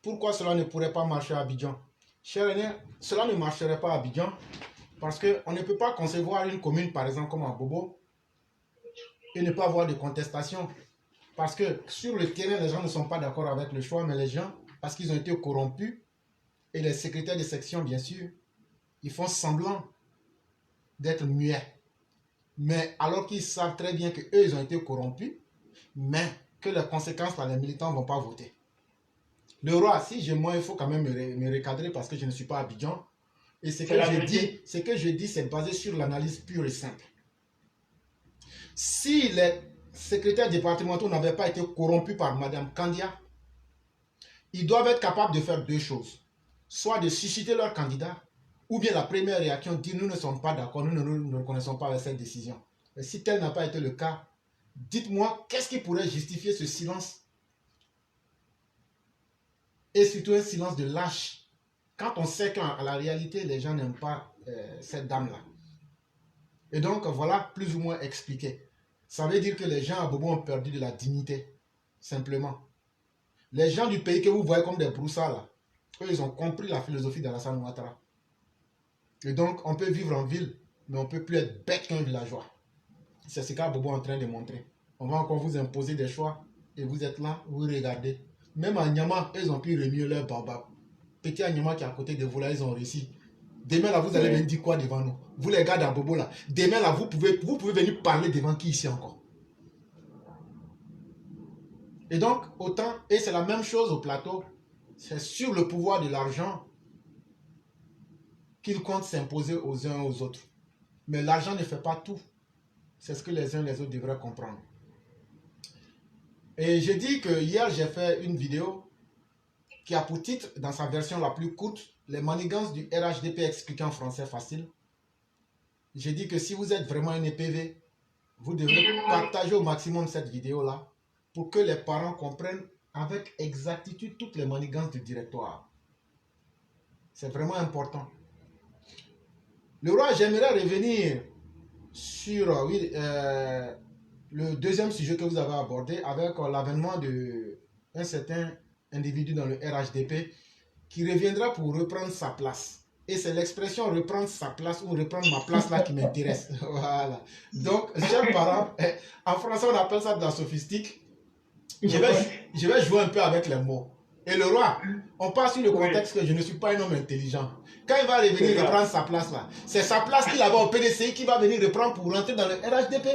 pourquoi cela ne pourrait pas marcher à Abidjan. Cher aîné, cela ne marcherait pas à Abidjan parce qu'on ne peut pas concevoir une commune, par exemple, comme à Bobo, et ne pas avoir de contestation. Parce que sur le terrain, les gens ne sont pas d'accord avec le choix, mais les gens, parce qu'ils ont été corrompus, et les secrétaires de section, bien sûr, ils font semblant d'être muets. Mais alors qu'ils savent très bien qu'eux, ils ont été corrompus, mais que les conséquences, là, les militants ne vont pas voter. Le roi, si moi, il faut quand même me recadrer parce que je ne suis pas à Abidjan. Et ce que je dis, c'est basé sur l'analyse pure et simple. Si les secrétaires départementaux n'avaient pas été corrompus par Mme Kandia, ils doivent être capables de faire deux choses. Soit de susciter leur candidat, ou bien la première réaction, dire nous ne sommes pas d'accord, nous ne reconnaissons pas cette décision. Et si tel n'a pas été le cas, dites-moi qu'est-ce qui pourrait justifier ce silence? Et surtout un silence de lâche. Quand on sait qu'à la réalité, les gens n'aiment pas cette dame-là. Et donc, voilà plus ou moins expliqué. Ça veut dire que les gens à Bobo ont perdu de la dignité. Simplement. Les gens du pays que vous voyez comme des broussards, là, eux, ils ont compris la philosophie d'Alassane Ouattara. Et donc, on peut vivre en ville, mais on ne peut plus être bête qu'un villageois. C'est ce qu'Abobo est en train de montrer. On va encore vous imposer des choix, et vous êtes là, vous regardez. Même à Nyama, ils ont pu remuer leur baobab. Petit Nyama qui est à côté de vous, là, ils ont réussi. Demain, là, vous allez venir dire quoi devant nous? Vous, les gars d'Abobo, là. Demain, là, vous pouvez venir parler devant qui ici encore? Et donc, autant, et c'est la même chose au plateau, c'est sur le pouvoir de l'argent qu'il compte s'imposer aux uns aux autres. Mais l'argent ne fait pas tout. C'est ce que les uns et les autres devraient comprendre. Et j'ai dit que hier, j'ai fait une vidéo qui a pour titre, dans sa version la plus courte, les manigances du RHDP expliquées en français facile. J'ai dit que si vous êtes vraiment un EPV, vous devrez partager au maximum cette vidéo-là pour que les parents comprennent avec exactitude toutes les manigances du directoire. C'est vraiment important. Le roi, j'aimerais revenir sur le deuxième sujet que vous avez abordé avec l'avènement d'un certain individu dans le RHDP qui reviendra pour reprendre sa place. Et c'est l'expression reprendre sa place ou reprendre ma place là qui m'intéresse. Voilà. Donc, chers parents, en français on appelle ça de la sophistique. Je vais jouer un peu avec les mots. Et le roi, on part sur le contexte que je ne suis pas un homme intelligent. Quand il va revenir reprendre sa place là, c'est sa place qu'il avait au PDCI qui va venir reprendre pour rentrer dans le RHDP?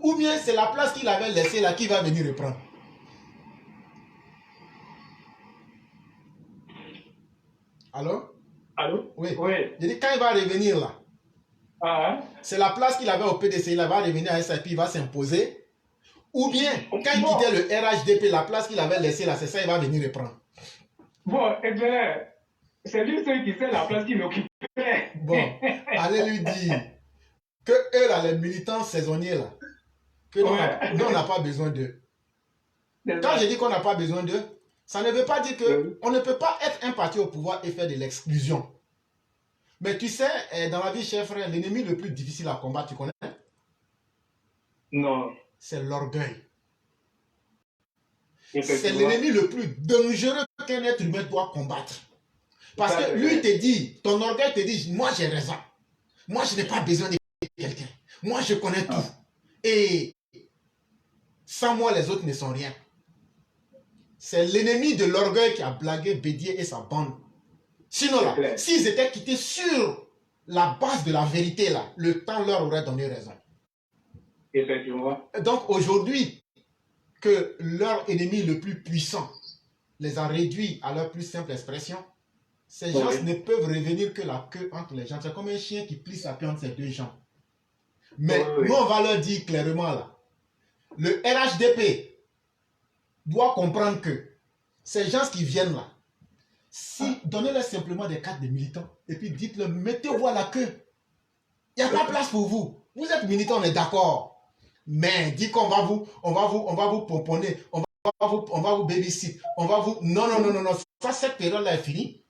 Ou bien c'est la place qu'il avait laissée là qui va venir reprendre? Allô? Allô? Oui. Je dis quand il va revenir là, c'est la place qu'il avait au PDCI, il va revenir à SAP, il va s'imposer. Ou bien, quand il quittait le RHDP, la place qu'il avait laissée là, c'est ça, il va venir reprendre. Bon, éclaireur, c'est lui seul qui sait la place qu'il occupait. Bon, allez lui dire que eux là, les militants saisonniers là, que nous on n'a pas besoin d'eux. Quand je dis qu'on n'a pas besoin d'eux, ça ne veut pas dire qu'on ne peut pas être un parti au pouvoir et faire de l'exclusion. Mais tu sais, dans la vie, cher frère, l'ennemi le plus difficile à combattre, tu connais? Non. C'est l'orgueil. C'est l'ennemi le plus dangereux qu'un être humain doit combattre. Parce que lui te dit, ton orgueil te dit, moi j'ai raison. Moi je n'ai pas besoin de quelqu'un. Moi je connais tout. Et sans moi les autres ne sont rien. C'est l'ennemi de l'orgueil qui a blagué Bédier et sa bande. Sinon là, s'ils étaient quittés sur la base de la vérité là, le temps leur aurait donné raison. Effectivement. Donc aujourd'hui, que leur ennemi le plus puissant les a réduits à leur plus simple expression, ces gens ne peuvent revenir que la queue entre les jambes. C'est comme un chien qui plie sa queue entre ses deux jambes. Mais nous, on va leur dire clairement là, le RHDP doit comprendre que ces gens qui viennent là, si donnez-leur simplement des cartes de militants et puis dites-leur, mettez-vous à la queue. Il n'y a pas de place pour vous. Vous êtes militants, on est d'accord. Mais dit qu'on va vous pomponner, on va vous babysit, on va vous... Non. Ça, cette période-là est finie.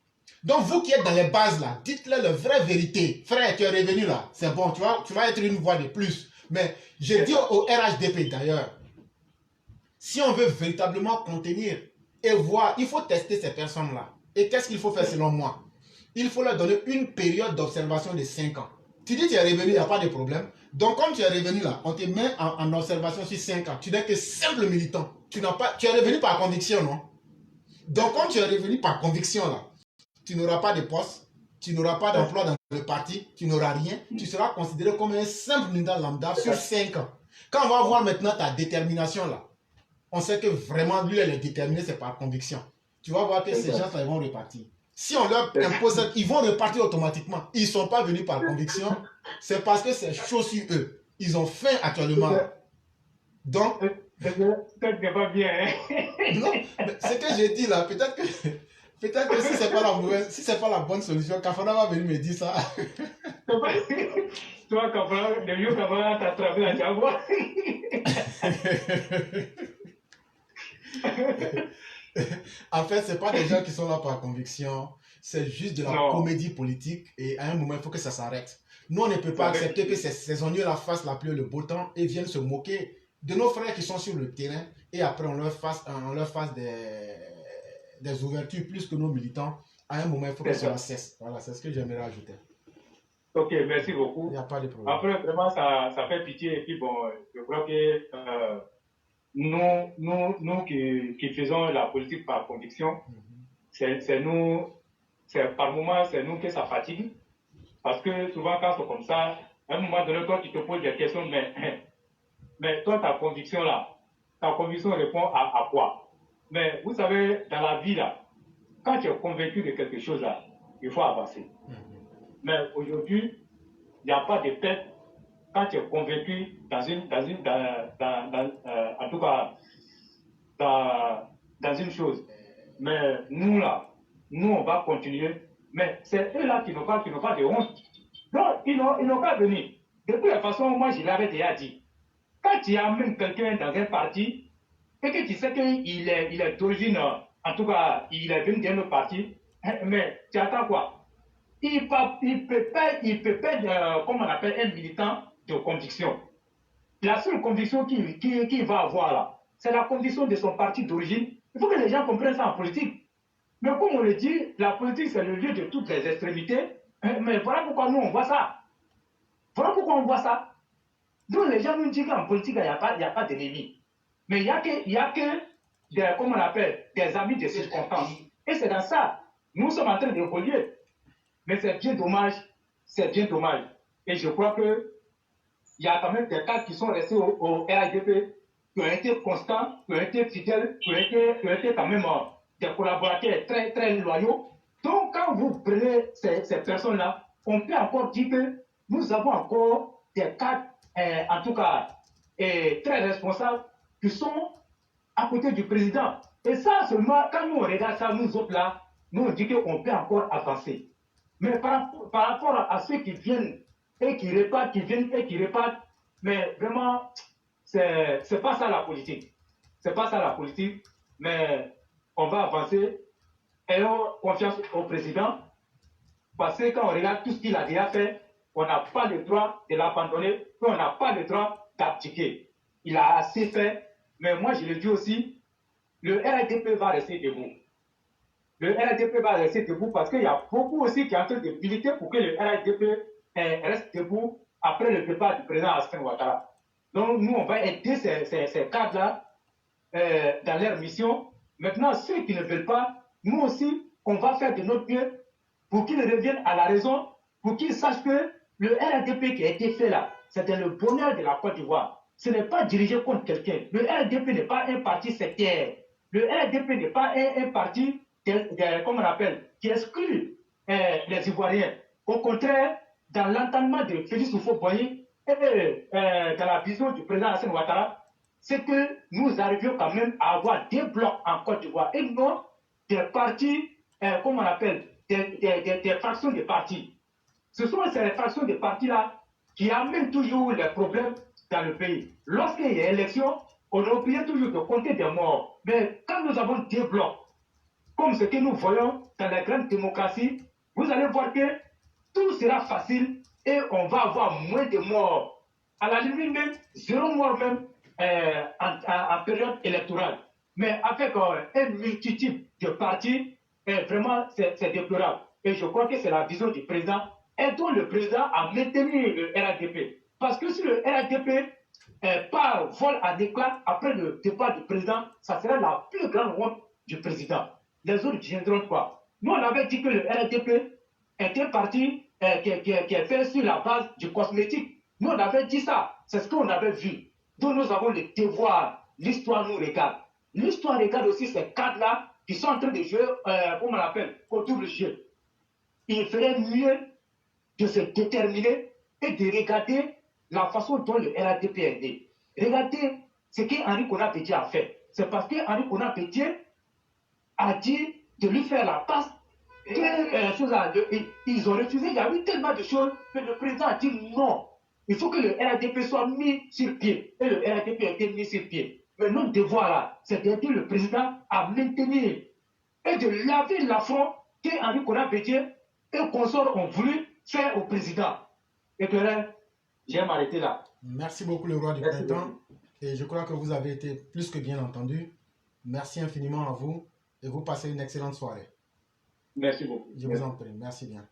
Donc, vous qui êtes dans les bases là, dites-leur la vraie vérité. Frère, tu es revenu là, c'est bon, tu vas être une voix de plus. Mais j'ai dit au RHDP d'ailleurs, si on veut véritablement contenir et voir, il faut tester ces personnes-là. Et qu'est-ce qu'il faut faire selon moi? Il faut leur donner une période d'observation de 5 ans. Tu dis tu es revenu, il n'y a pas de problème. Donc comme tu es revenu là, on te met en observation sur 5 ans. Tu n'es que simple militant. Tu es revenu par conviction, non? Donc comme tu es revenu par conviction là, tu n'auras pas de poste, tu n'auras pas d'emploi dans le parti, tu n'auras rien. Tu seras considéré comme un simple militant lambda sur 5 ans. Quand on va voir maintenant ta détermination là, on sait que vraiment lui elle est déterminée, c'est par conviction. Tu vas voir que ces gens là ils vont repartir. Si on leur impose ça, ils vont repartir automatiquement. Ils ne sont pas venus par conviction, c'est parce que c'est chaud sur eux. Ils ont faim actuellement. Donc, c'est pas bien. Hein? Non, mais ce que j'ai dit là, peut-être que si c'est pas la mauvaise, si c'est pas la bonne solution, Kafana va venir me dire ça. Toi, Kafana, le mieux Kafana t'a attrapé la Jaguar. En fait, c'est pas des gens qui sont là par conviction, c'est juste de la comédie politique et à un moment, il faut que ça s'arrête. Nous, on ne peut pas accepter que ces saisonniers-là fassent la pluie et le beau temps et viennent se moquer de nos frères qui sont sur le terrain et après on leur fasse des ouvertures plus que nos militants. À un moment, il faut que cela cesse. Voilà, c'est ce que j'aimerais ajouter. Ok, merci beaucoup. Il n'y a pas de problème. Après, vraiment, ça fait pitié. Et puis, bon, je crois que nous qui faisons la politique par conviction, c'est par moment, c'est nous que ça fatigue. Parce que souvent, quand c'est comme ça, à un moment donné, toi, tu te poses des questions, mais toi, ta conviction répond à quoi? Mais vous savez, dans la vie, là, quand tu es convaincu de quelque chose, là, il faut avancer. Mais aujourd'hui, il n'y a pas de tête quand tu es convaincu en tout cas, dans une chose. Mais nous, là, on va continuer. Mais c'est eux, là, qui n'ont pas de honte. Non, ils n'ont pas venir. De toute façon, moi, je l'avais déjà dit. Quand tu amènes quelqu'un dans un parti, et que tu sais qu'il est d'origine, en tout cas, il est venu d'un autre parti, mais tu attends quoi? Il peut pas comme on appelle un militant de conviction. La seule conviction qu'il va avoir là, c'est la conviction de son parti d'origine. Il faut que les gens comprennent ça en politique. Mais comme on le dit, la politique, c'est le lieu de toutes les extrémités. Mais voilà pourquoi nous, on voit ça. Voilà pourquoi on voit ça. Donc les gens nous disent qu'en politique, il n'y a pas d'ennemis. Mais il n'y a que comme on appelle, des amis de circonstances. Et c'est dans ça, nous sommes en train d'évoluer. Mais c'est bien dommage, Et je crois qu'il y a quand même des cas qui sont restés au RHDP, qui ont été constants, qui ont été fidèles, qui ont été quand même des collaborateurs très, très loyaux. Donc, quand vous prenez ces personnes-là, on peut encore dire que nous avons encore des cadres, en tout cas, très responsables, qui sont à côté du président. Et ça, seulement, quand nous on regarde ça, nous autres là, nous on dit qu'on peut encore avancer. Mais par rapport à ceux qui viennent et qui repartent, qui viennent et qui repartent, mais vraiment, c'est pas ça la politique. C'est pas ça la politique, mais on va avancer. Ayons confiance au président, parce que quand on regarde tout ce qu'il a déjà fait, on n'a pas le droit de l'abandonner, et on n'a pas le droit d'abdiquer. Il a assez fait, mais moi je le dis aussi, le RHDP va rester debout. Le RHDP va rester debout parce qu'il y a beaucoup aussi qui sont en train de militer pour que le RHDP reste debout après le départ du président Alassane Ouattara. Donc nous, on va aider ces cadres-là dans leur mission. Maintenant, ceux qui ne veulent pas, nous aussi, on va faire de notre mieux pour qu'ils reviennent à la raison, pour qu'ils sachent que le RHDP qui a été fait là, c'était le bonheur de la Côte d'Ivoire. Ce n'est pas dirigé contre quelqu'un. Le RHDP n'est pas un parti sectaire. Le RHDP n'est pas un parti comme on appelle, qui exclut les Ivoiriens. Au contraire, dans l'entendement de Félix Houphouët-Boigny et dans la vision du président Alassane Ouattara, c'est que nous arrivions quand même à avoir des blocs en Côte d'Ivoire et non des partis, comme on appelle, des fractions de partis. Ce sont ces fractions de partis-là qui amènent toujours les problèmes dans le pays. Lorsqu'il y a élection, on a oublié toujours de compter des morts. Mais quand nous avons des blocs, comme ce que nous voyons dans les grandes démocraties, vous allez voir que tout sera facile et on va avoir moins de morts. À la limite même, 0 mort même en période électorale. Mais avec un multitude de partis, vraiment, c'est déplorable. Et je crois que c'est la vision du président. Aidons le président à maintenir le RADP. Parce que si le RADP part, vole à éclat après le départ du président, ça sera la plus grande honte du président. Les autres viendront quoi? Nous, on avait dit que le RADP était un parti qui est fait sur la base du cosmétique. Nous, on avait dit ça. C'est ce qu'on avait vu. Donc, nous avons le devoir. L'histoire nous regarde. L'histoire regarde aussi ces cadres-là qui sont en train de jouer, comment on l'appelle, au double jeu. Il ferait mieux de se déterminer et de regarder la façon dont le RADP est né. Regardez ce qu'Henri Konan Bédié a fait. C'est parce qu'Henri Konan Bédié a dit de lui faire la passe. Ils ont refusé. Il y a eu tellement de choses que le président a dit non. Il faut que le RADP soit mis sur pied. Et le RADP a été mis sur pied. Mais notre devoir là, c'est d'aider le président à maintenir et de laver l'affront qu'Henri Konan Bédié et consorts ont voulu faire au président. Et que là, j'aime m'arrêter là. Merci beaucoup, le roi du printemps. Et je crois que vous avez été plus que bien entendu. Merci infiniment à vous et vous passez une excellente soirée. Merci beaucoup. Je vous en prie. Merci bien.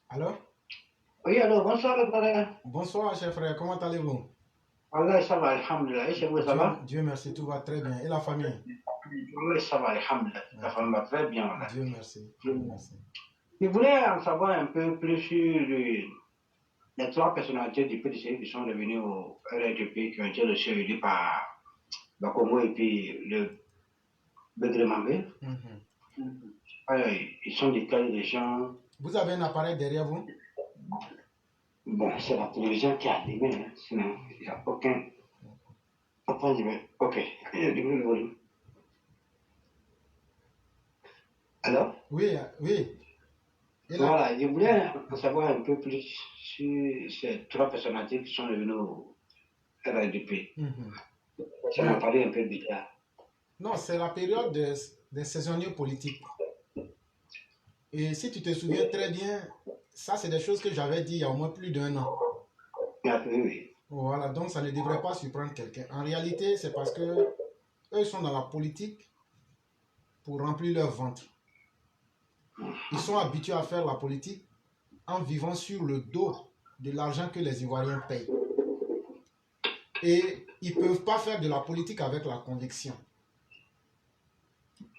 Alors? Oui, alors, bonsoir, le frère. Bonsoir, cher frère. Comment allez-vous? Allah, ça va, alhamdulillah. Et chez vous, ça va? Dieu merci, tout va très bien. Et la famille? Oui, ça va, alhamdulillah. La famille va très bien. Voilà. Dieu merci. Dieu merci. Je voulais en savoir un peu plus sur les 3 personnalités du PDC qui sont revenues au RDP, qui ont été reçues élus par Bakomo et puis le Bedremambé. Ils sont des cas de gens. Vous avez un appareil derrière vous? Bon, c'est la télévision qui a allumé, hein. Sinon, il n'y a aucun. Attends, je vais. Ok, il y a le volume. Alors? Oui, oui. Voilà, je voulais en savoir un peu plus sur ces 3 personnalités qui sont revenues au RADP. Ça m'a parlé un peu bizarre. Non, c'est la période des saisonniers politiques. Et si tu te souviens très bien, ça c'est des choses que j'avais dit il y a au moins plus d'1 an. Oui. Voilà, donc ça ne devrait pas surprendre quelqu'un. En réalité, c'est parce que eux sont dans la politique pour remplir leur ventre. Ils sont habitués à faire la politique en vivant sur le dos de l'argent que les Ivoiriens payent. Et ils ne peuvent pas faire de la politique avec la conviction.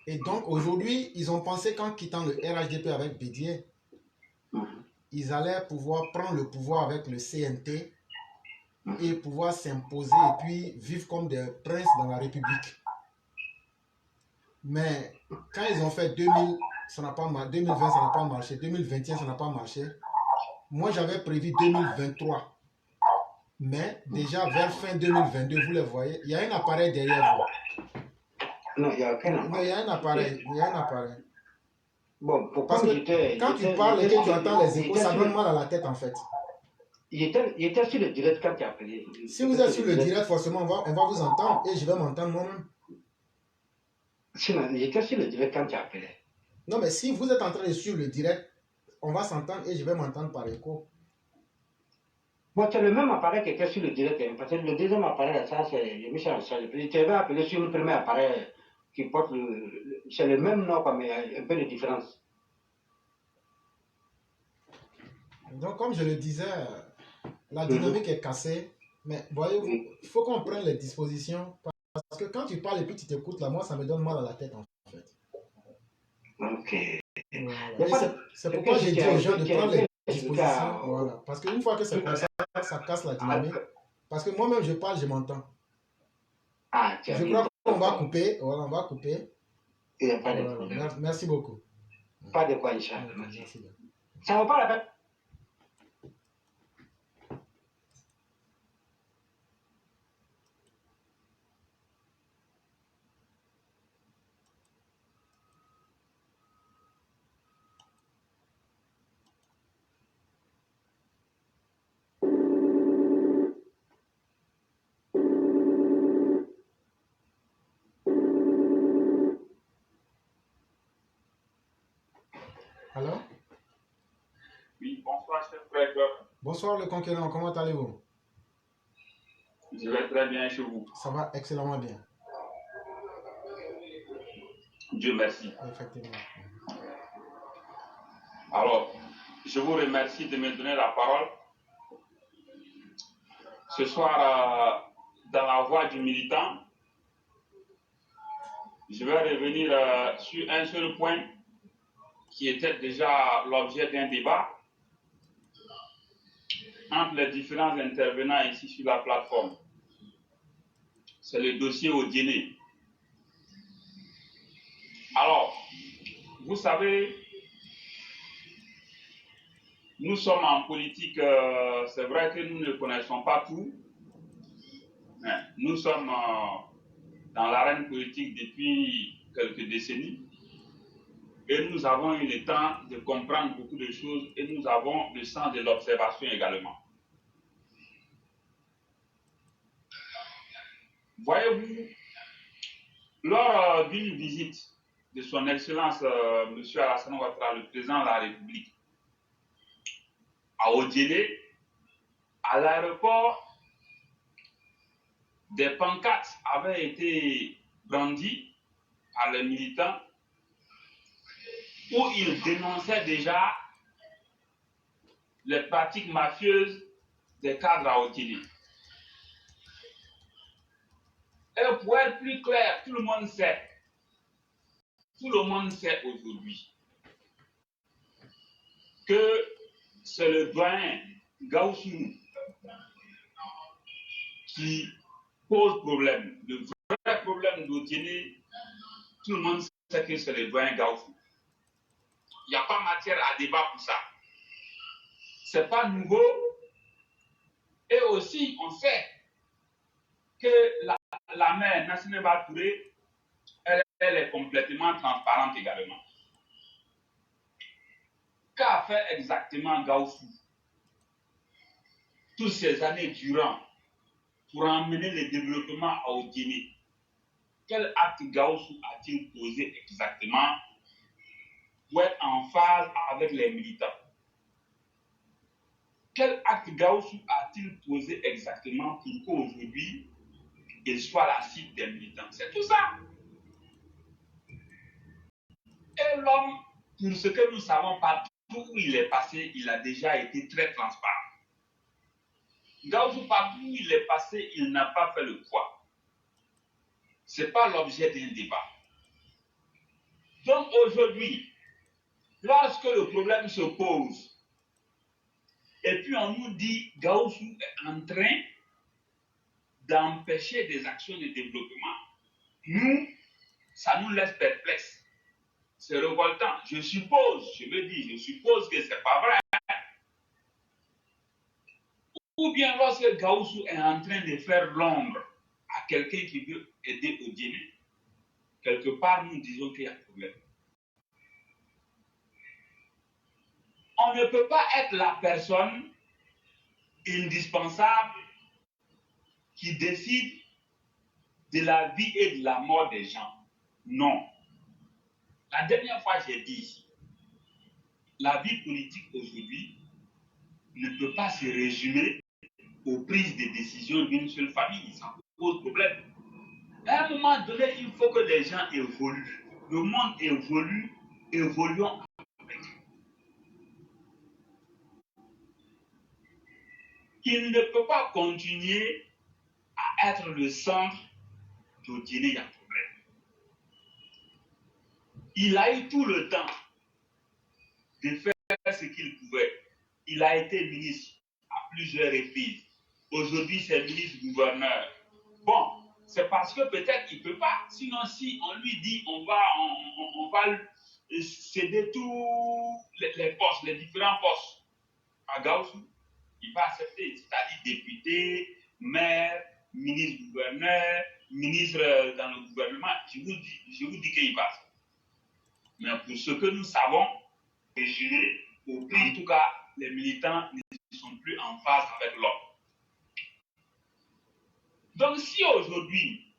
Et donc aujourd'hui, ils ont pensé qu'en quittant le RHDP avec Bédié, ils allaient pouvoir prendre le pouvoir avec le CNT et pouvoir s'imposer et puis vivre comme des princes dans la République. Mais quand ils ont fait 2000, ça n'a pas marché, 2020, ça n'a pas marché, 2021, ça n'a pas marché. Moi, j'avais prévu 2023. Mais déjà vers fin 2022, vous le voyez, il y a un appareil derrière vous. Non, il n'y a aucun appareil. Non, il y a un appareil. Il y a un appareil. Bon, parce que quand tu parles et que tu entends les échos, ça donne mal à la tête en fait. Il était sur le direct quand tu as appelé. Si vous êtes sur le direct, forcément, on va vous entendre et je vais m'entendre moi-même. Sinon, il était sur le direct quand tu as appelé. Non, mais si vous êtes en train de suivre le direct, on va s'entendre et je vais m'entendre par écho. Bon, c'est le même appareil qui était sur le direct, parce que le deuxième appareil, ça, c'est le Michel Ansel. Tu avais appelé sur le premier appareil qui porte c'est le même nom, mais il y a un peu de différence. Donc, comme je le disais, la dynamique est cassée. Mais voyez-vous, il faut qu'on prenne les dispositions. Parce que quand tu parles et puis tu t'écoutes, là, moi, ça me donne mal à la tête, en fait. Ok. Voilà. C'est pourquoi j'ai dit aux gens de prendre les dispositions. Voilà. Parce qu'une fois que c'est comme ça casse la dynamique. Parce que moi-même, je parle, je m'entends. Ah, je crois qu'on va couper. Voilà, on va couper. Il n'y a pas de problème. Merci beaucoup. Pas de quoi, Inch'Allah. Merci. Ça ne vaut pas la peine. Alors? Oui, bonsoir, cher frère. Bonsoir, le conquérant. Comment allez-vous? Je vais très bien chez vous. Ça va excellemment bien. Dieu merci. Effectivement. Alors, je vous remercie de me donner la parole. Ce soir, dans la voix du militant, je vais revenir sur un seul point qui était déjà l'objet d'un débat entre les différents intervenants ici sur la plateforme. C'est le dossier Odiene. Alors, vous savez, nous sommes en politique, c'est vrai que nous ne connaissons pas tout, mais nous sommes dans l'arène politique depuis quelques décennies et nous avons eu le temps de comprendre beaucoup de choses et nous avons le sens de l'observation également. Voyez-vous, lors d'une visite de son Excellence M. Alassane Ouattara, le président de la République, à Odiene, à l'aéroport, des pancartes avaient été brandies par les militants où ils dénonçaient déjà les pratiques mafieuses des cadres à Odiene. Et pour être plus clair, tout le monde sait aujourd'hui que c'est le doyen Gaussou qui pose problème. Le vrai problème d'Odiene, tout le monde sait que c'est le doyen Gaussou. Il n'y a pas matière à débat pour ça. Ce n'est pas nouveau. Et aussi, on sait que la mère Nassineba Touré, elle est complètement transparente également. Qu'a fait exactement Gaussou toutes ces années durant pour emmener le développement à Odiene? Quel acte Gaussou a-t-il posé exactement pour être en phase avec les militants? Quel acte Gaussou a-t-il posé exactement pour qu'aujourd'hui, il soit la cible des militants? C'est tout ça. Et l'homme, pour ce que nous savons, partout où il est passé, il a déjà été très transparent. Gaussou, partout où il est passé, il n'a pas fait le poids. Ce n'est pas l'objet d'un débat. Donc aujourd'hui, lorsque le problème se pose, et puis on nous dit Gaussou est en train d'empêcher des actions de développement, nous, ça nous laisse perplexes. C'est révoltant. Je suppose que ce n'est pas vrai. Ou bien lorsque Gaussou est en train de faire l'ombre à quelqu'un qui veut aider Odiene, quelque part nous disons qu'il y a un problème. On ne peut pas être la personne indispensable qui décide de la vie et de la mort des gens. Non. La dernière fois, j'ai dit ici, la vie politique aujourd'hui ne peut pas se résumer aux prises de décision d'une seule famille. Ça pose problème. À un moment donné, il faut que les gens évoluent. Le monde évolue, évoluons avec. Il ne peut pas continuer à être le centre d'Odiene, il y a problème. Il a eu tout le temps de faire ce qu'il pouvait. Il a été ministre à plusieurs reprises. Aujourd'hui, c'est ministre-gouverneur. Bon, c'est parce que peut-être il ne peut pas. Sinon, si on lui dit on va céder tous les postes, les différents postes à Gaussou, il va accepter. C'est-à-dire député, maire, ministre-gouverneur, ministre dans le gouvernement. Je vous dis qu'il va. Mais pour ce que nous savons, en tout cas, les militants ne sont plus en phase avec l'homme. Donc si aujourd'hui,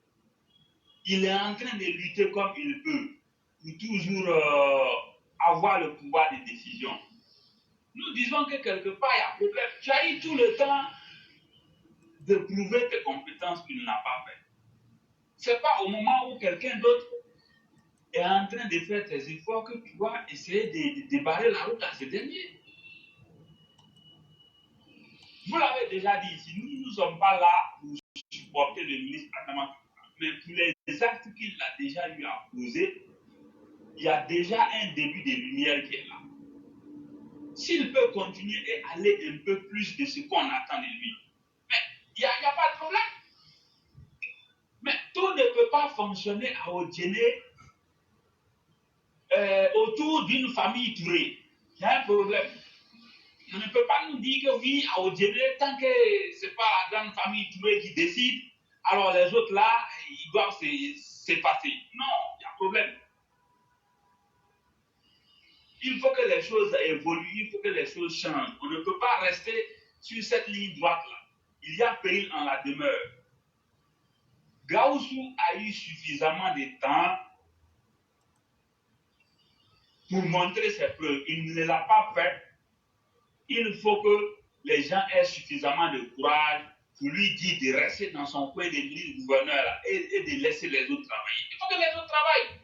il est en train de lutter comme il peut, pour toujours avoir le pouvoir de décision. Nous disons que quelque part, il y a problème. Tu as eu tout le temps de prouver tes compétences qu'il n'a pas fait. Ce n'est pas au moment où quelqu'un d'autre est en train de faire tes efforts que tu dois essayer de débarrer la route à ce dernier. Vous l'avez déjà dit ici, nous ne sommes pas là pour supporter le ministre Adama Traoré, mais pour les actes qu'il a déjà eu à poser, il y a déjà un début de lumière qui est là. S'il peut continuer et aller un peu plus de ce qu'on attend de lui, mais il n'y a pas de problème. Mais tout ne peut pas fonctionner à Odjéné autour d'une famille Touré. Il y a un problème. On ne peut pas nous dire que oui, à Odjéné, tant que ce n'est pas la grande famille Touré qui décide, alors les autres là, ils doivent s'effacer. Non, il y a un problème. Il faut que les choses évoluent, il faut que les choses changent. On ne peut pas rester sur cette ligne droite-là. Il y a péril en la demeure. Gaoussou a eu suffisamment de temps pour montrer ses preuves. Il ne l'a pas fait. Il faut que les gens aient suffisamment de courage pour lui dire de rester dans son coin de ministre-gouverneur et de laisser les autres travailler. Il faut que les autres travaillent.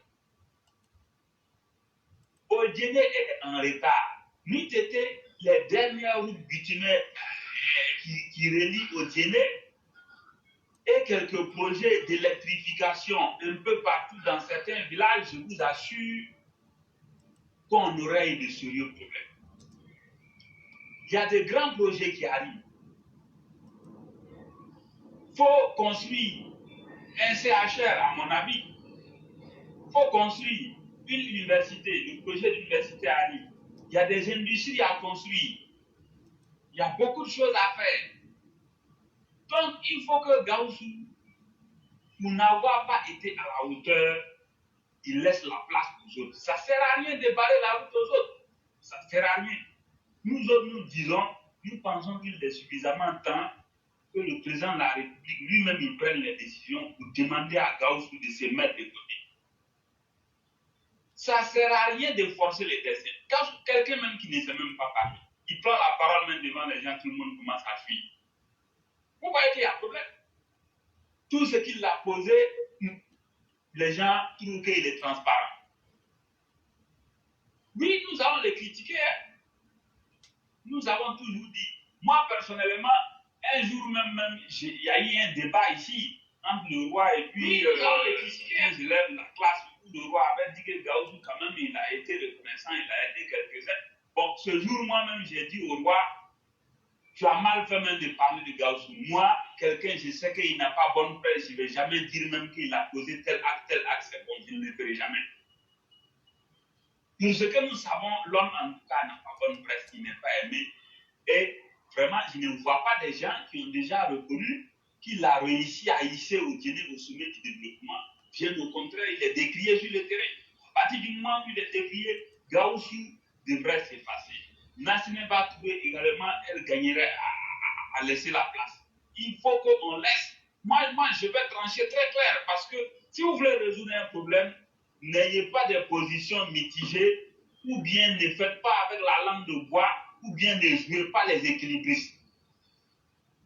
Odjéné est en retard. Nous étions les dernières routes bitumées qui relient Odjéné et quelques projets d'électrification un peu partout dans certains villages. Je vous assure qu'on aurait eu de sérieux problèmes. Il y a de grands projets qui arrivent. Il faut construire un CHR, à mon avis. Il faut construire une université. Le projet d'université arrive. Il y a des industries à construire. Il y a beaucoup de choses à faire. Donc, il faut que Gaoussou, pour n'avoir pas été à la hauteur, il laisse la place aux autres. Ça ne sert à rien de barrer la route aux autres. Ça ne sert à rien. Nous autres, nous disons, nous pensons qu'il est suffisamment temps que le président de la République lui-même il prenne les décisions pour demander à Gaoussou de se mettre de côté. Ça ne sert à rien de forcer les destins. Quand quelqu'un même qui ne sait même pas parler, il prend la parole même devant les gens, tout le monde commence à fuir. Vous voyez qu'il y a un problème. Tout ce qu'il a posé, les gens trouvent qu'il est transparent. Oui, nous allons le critiquer. Nous avons toujours dit, moi personnellement, un jour même il y a eu un débat ici entre le roi et puis les élèves de la classe où le roi avait dit que Gaoussou, quand même, il a été reconnaissant, il a aidé quelques-uns. Bon, ce jour, moi-même, j'ai dit au roi, tu as mal fait même de parler de Gaoussou. Moi, quelqu'un, je sais qu'il n'a pas bonne presse, je ne vais jamais dire même qu'il a posé tel acte, c'est bon, je ne le ferai jamais. Pour ce que nous savons, l'homme, en tout cas, n'a pas bonne presse, il n'est pas aimé. Et vraiment, je ne vois pas des gens qui ont déjà reconnu qu'il a réussi à hisser Odjéné au sommet du développement. Bien au contraire, il est décrié sur le terrain. À partir du moment où il est décrié, Gaoussou devrait s'effacer. Nassine Touré également, elle gagnerait à laisser la place. Il faut qu'on laisse. Moi, je vais trancher très clair parce que si vous voulez résoudre un problème, n'ayez pas de positions mitigées ou bien ne faites pas avec la langue de bois ou bien ne jouez pas les équilibristes.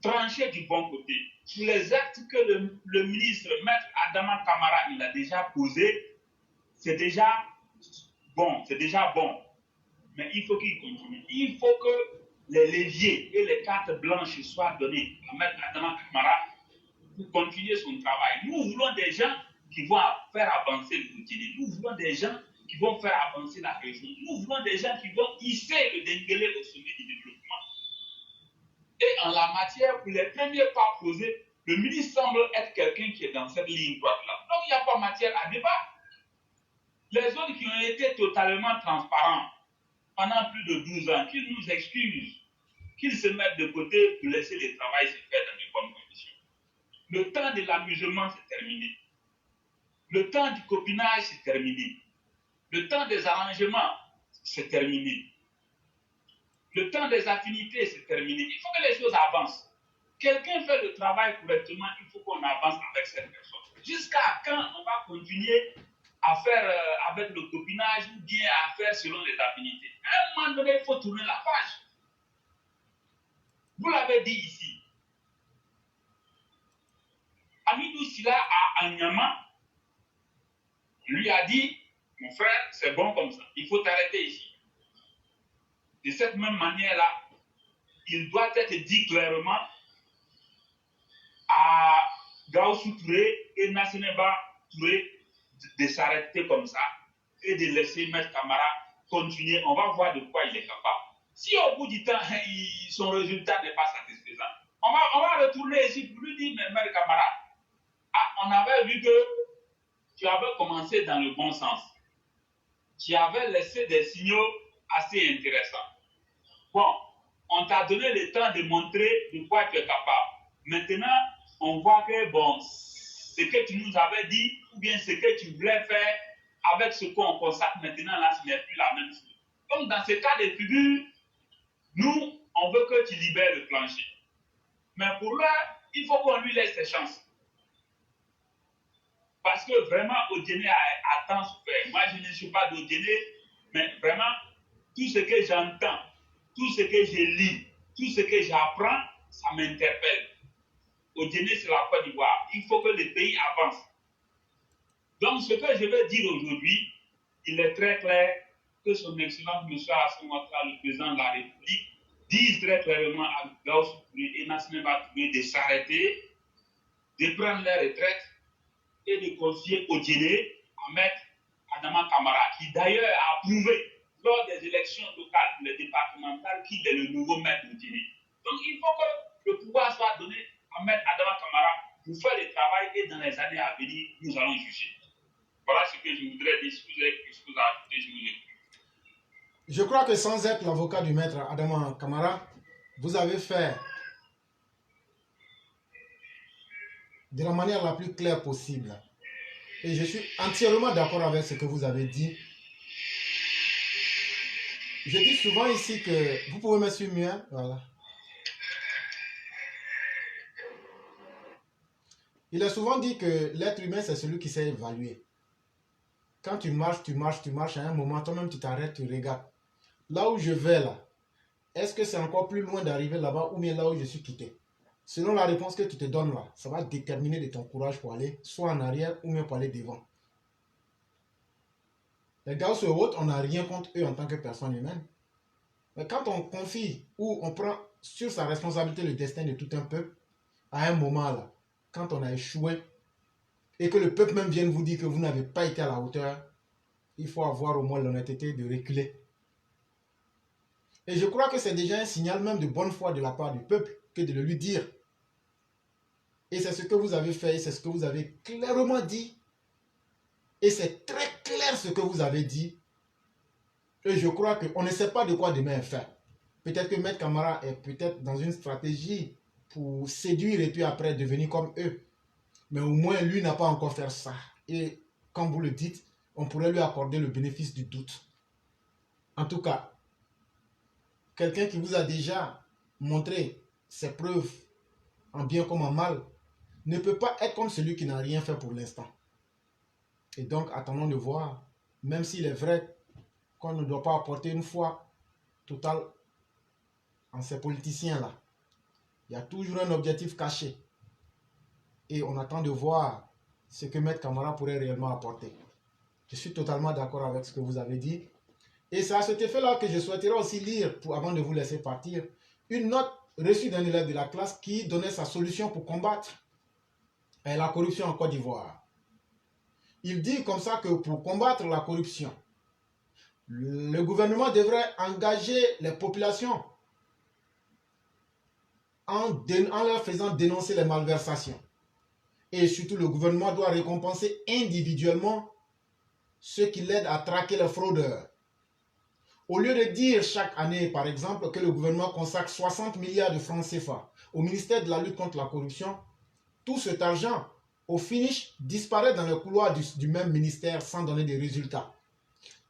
Tranchez du bon côté. Pour les actes que le ministre, Maître Adama Kamara, il a déjà posés, c'est déjà bon, mais il faut qu'il continue. Il faut que les leviers et les cartes blanches soient donnés à Maître Adama Kamara pour continuer son travail. Nous voulons des gens qui vont faire avancer le quotidien. Nous voulons des gens qui vont faire avancer la région. Nous voulons des gens qui vont hisser le Denguélé au sommet du développement. Et en la matière, pour les premiers pas posés, le ministre semble être quelqu'un qui est dans cette ligne droite-là. Donc, il n'y a pas matière à débat. Les autres qui ont été totalement transparents pendant plus de 12 ans, qu'ils nous excusent, qu'ils se mettent de côté pour laisser le travail se faire dans de bonnes conditions. Le temps de l'amusement, c'est terminé. Le temps du copinage, c'est terminé. Le temps des arrangements, c'est terminé. Le temps des affinités, c'est terminé. Il faut que les choses avancent. Quelqu'un fait le travail correctement, il faut qu'on avance avec cette personne. Jusqu'à quand on va continuer à faire avec le copinage ou bien à faire selon les affinités. À un moment donné, il faut tourner la page. Vous l'avez dit ici. Amidou Silla à Anyama lui a dit, mon frère, c'est bon comme ça, il faut t'arrêter ici. De cette même manière-là, il doit être dit clairement à Gaussou Touré et Nasseneba Touré de s'arrêter comme ça et de laisser Maître Camara continuer. On va voir de quoi il est capable. Si au bout du temps, son résultat n'est pas satisfaisant, on va retourner ici pour lui dire, mais Maître Camara, on avait vu que tu avais commencé dans le bon sens. Tu avais laissé des signaux assez intéressants. Bon, on t'a donné le temps de montrer de quoi tu es capable. Maintenant, on voit que, bon, ce que tu nous avais dit, ou bien ce que tu voulais faire avec ce qu'on constate maintenant, là, ce n'est plus la même chose. Donc, dans ce cas de figure, nous, on veut que tu libères le plancher. Mais pour l'heure, il faut qu'on lui laisse ses chances. Parce que vraiment, Odiene a tant souffert. Moi, je ne suis pas d'Odiene, mais vraiment, tout ce que j'entends, tout ce que je lis, tout ce que j'apprends, ça m'interpelle. Odiene, c'est la Côte d'Ivoire. Il faut que le pays avance. Donc, ce que je veux dire aujourd'hui, il est très clair que son Excellence, M. Assimi Ouattara, le président de la République, dise très clairement à Gaussou Touré et Nasseneba Touré de s'arrêter, de prendre leur retraite et de confier Odiene à Maître Adama Camara, qui d'ailleurs a prouvé lors des élections locales, les départementales, qu'il est le nouveau maître Odiene. Donc il faut que le pouvoir soit donné à Maître Adama Camara pour faire le travail et dans les années à venir, nous allons juger. Voilà ce que je voudrais dire. Si vous avez quelque chose à ajouter, je vous écoute. Je crois que sans être l'avocat du maître Adama Camara, vous avez fait de la manière la plus claire possible. Et je suis entièrement d'accord avec ce que vous avez dit. Je dis souvent ici que vous pouvez me suivre mieux. Voilà. Il est souvent dit que l'être humain, c'est celui qui sait évaluer. Quand tu marches, à un moment, toi-même tu t'arrêtes, tu regardes. Là où je vais là, est-ce que c'est encore plus loin d'arriver là-bas ou bien là où je suis quitté? Selon la réponse que tu te donnes là, ça va déterminer de ton courage pour aller soit en arrière ou bien pour aller devant. Les gars sur route, on n'a rien contre eux en tant que personne humaine. Mais quand on confie ou on prend sur sa responsabilité le destin de tout un peuple, à un moment là, quand on a échoué et que le peuple même vienne vous dire que vous n'avez pas été à la hauteur, il faut avoir au moins l'honnêteté de reculer. Et je crois que c'est déjà un signal même de bonne foi de la part du peuple que de le lui dire. Et c'est ce que vous avez fait, et c'est ce que vous avez clairement dit. Et c'est très clair ce que vous avez dit. Et je crois qu'on ne sait pas de quoi demain est fait. Peut-être que Maître Camara est peut-être dans une stratégie pour séduire et puis après devenir comme eux. Mais au moins, lui n'a pas encore fait ça. Et comme vous le dites, on pourrait lui accorder le bénéfice du doute. En tout cas, quelqu'un qui vous a déjà montré ses preuves en bien comme en mal, ne peut pas être comme celui qui n'a rien fait pour l'instant. Et donc, attendons de voir, même s'il est vrai qu'on ne doit pas apporter une foi totale en ces politiciens-là. Il y a toujours un objectif caché. Et on attend de voir ce que Maître Camara pourrait réellement apporter. Je suis totalement d'accord avec ce que vous avez dit. Et c'est à cet effet-là que je souhaiterais aussi lire, avant de vous laisser partir, une note reçue d'un élève de la classe qui donnait sa solution pour combattre la corruption en Côte d'Ivoire. Il dit comme ça que pour combattre la corruption, le gouvernement devrait engager les populations en leur faisant dénoncer les malversations. Et surtout, le gouvernement doit récompenser individuellement ceux qui l'aident à traquer les fraudeurs. Au lieu de dire chaque année, par exemple, que le gouvernement consacre 60 milliards de francs CFA au ministère de la lutte contre la corruption, tout cet argent, au finish, disparaît dans le couloir du même ministère sans donner de résultats.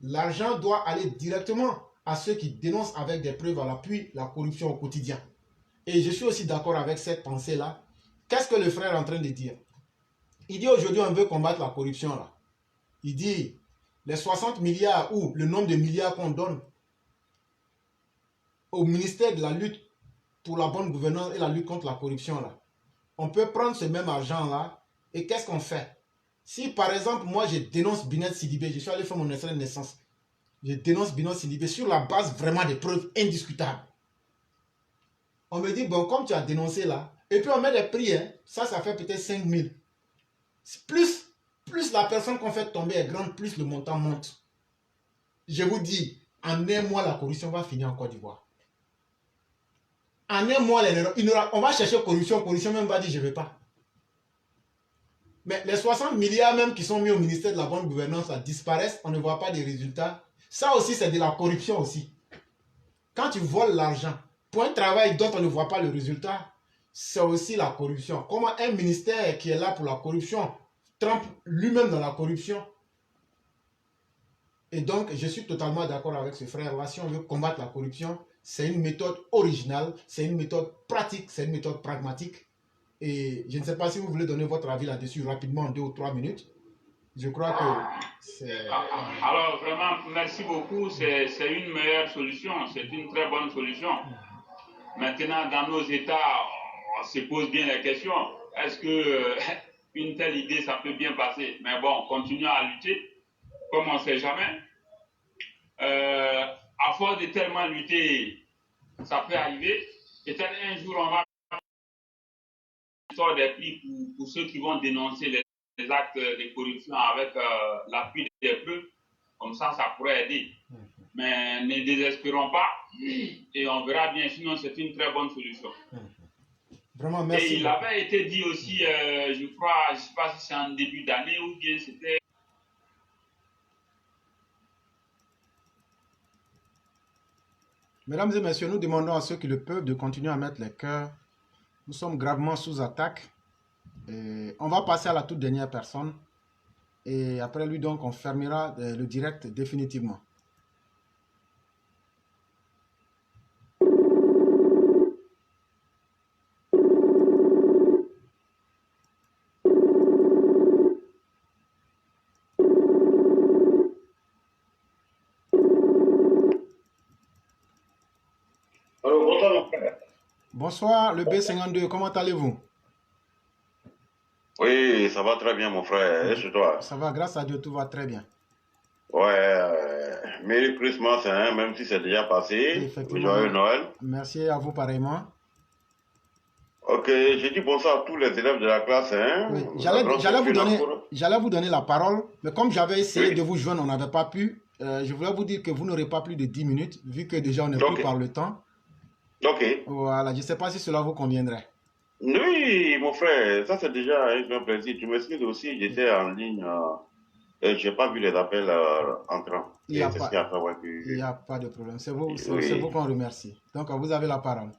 L'argent doit aller directement à ceux qui dénoncent avec des preuves à l'appui la corruption au quotidien. Et je suis aussi d'accord avec cette pensée-là. Qu'est-ce que le frère est en train de dire? Il dit aujourd'hui on veut combattre la corruption là. Il dit, les 60 milliards ou le nombre de milliards qu'on donne au ministère de la lutte pour la bonne gouvernance et la lutte contre la corruption, là, on peut prendre ce même argent-là et qu'est-ce qu'on fait? Si par exemple, moi je dénonce Binet Sidibé, je suis allé faire mon extrait de naissance, je dénonce Binet Sidibé sur la base vraiment des preuves indiscutables. On me dit, bon, comme tu as dénoncé là, et puis on met des prix, hein, ça fait peut-être 5 000. Plus la personne qu'on fait tomber est grande, plus le montant monte. Je vous dis, en un mois, la corruption va finir en Côte d'Ivoire. En un mois, on va chercher corruption même va dire, je ne veux pas. Mais les 60 milliards même qui sont mis au ministère de la bonne gouvernance, ça disparaissent, on ne voit pas des résultats. Ça aussi, c'est de la corruption aussi. Quand tu voles l'argent pour un travail dont on ne voit pas le résultat, c'est aussi la corruption. Comment un ministère qui est là pour la corruption trempe lui-même dans la corruption? Et donc, je suis totalement d'accord avec ce frère-là. Si on veut combattre la corruption, c'est une méthode originale, c'est une méthode pratique, c'est une méthode pragmatique. Et je ne sais pas si vous voulez donner votre avis là-dessus rapidement en 2 ou 3 minutes. Je crois que c'est... Alors, vraiment, merci beaucoup. C'est une meilleure solution. C'est une très bonne solution. Maintenant, dans nos États, on se pose bien la question. Est-ce que une telle idée, ça peut bien passer? Mais bon, continuons à lutter, comme on ne sait jamais. À force de tellement lutter, ça peut arriver. Peut-être un jour, on va des prix pour ceux qui vont dénoncer les actes de corruption avec l'appui des preuves. Comme ça pourrait aider. Mais ne désespérons pas et on verra bien. Sinon, c'est une très bonne solution. Vraiment, merci. Et il avait été dit aussi, je crois, je ne sais pas si c'est en début d'année ou bien c'était... Mesdames et messieurs, nous demandons à ceux qui le peuvent de continuer à mettre les cœurs. Nous sommes gravement sous attaque. Et on va passer à la toute dernière personne. Et après lui, donc, on fermera le direct définitivement. Alors, bonsoir, mon frère. Bonsoir, le B52, comment allez-vous? Oui, ça va très bien, mon frère. Et chez toi? Ça va, grâce à Dieu, tout va très bien. Ouais, Merry Christmas, hein, même si c'est déjà passé. Effectivement. Joyeux Noël. Merci à vous pareillement. Ok, j'ai dit bonsoir à tous les élèves de la classe. Hein. Oui. J'allais vous donner la parole, mais comme j'avais essayé de vous joindre, on n'avait pas pu. Je voulais vous dire que vous n'aurez pas plus de 10 minutes, vu que déjà on est pris par le temps. Ok. Voilà, je ne sais pas si cela vous conviendrait. Oui, mon frère, ça c'est déjà un grand plaisir. Tu m'excuses aussi, j'étais en ligne et je n'ai pas vu les appels entrants. Il n'y a pas de problème. C'est vous, vous qu'on remercie. Donc, vous avez la parole.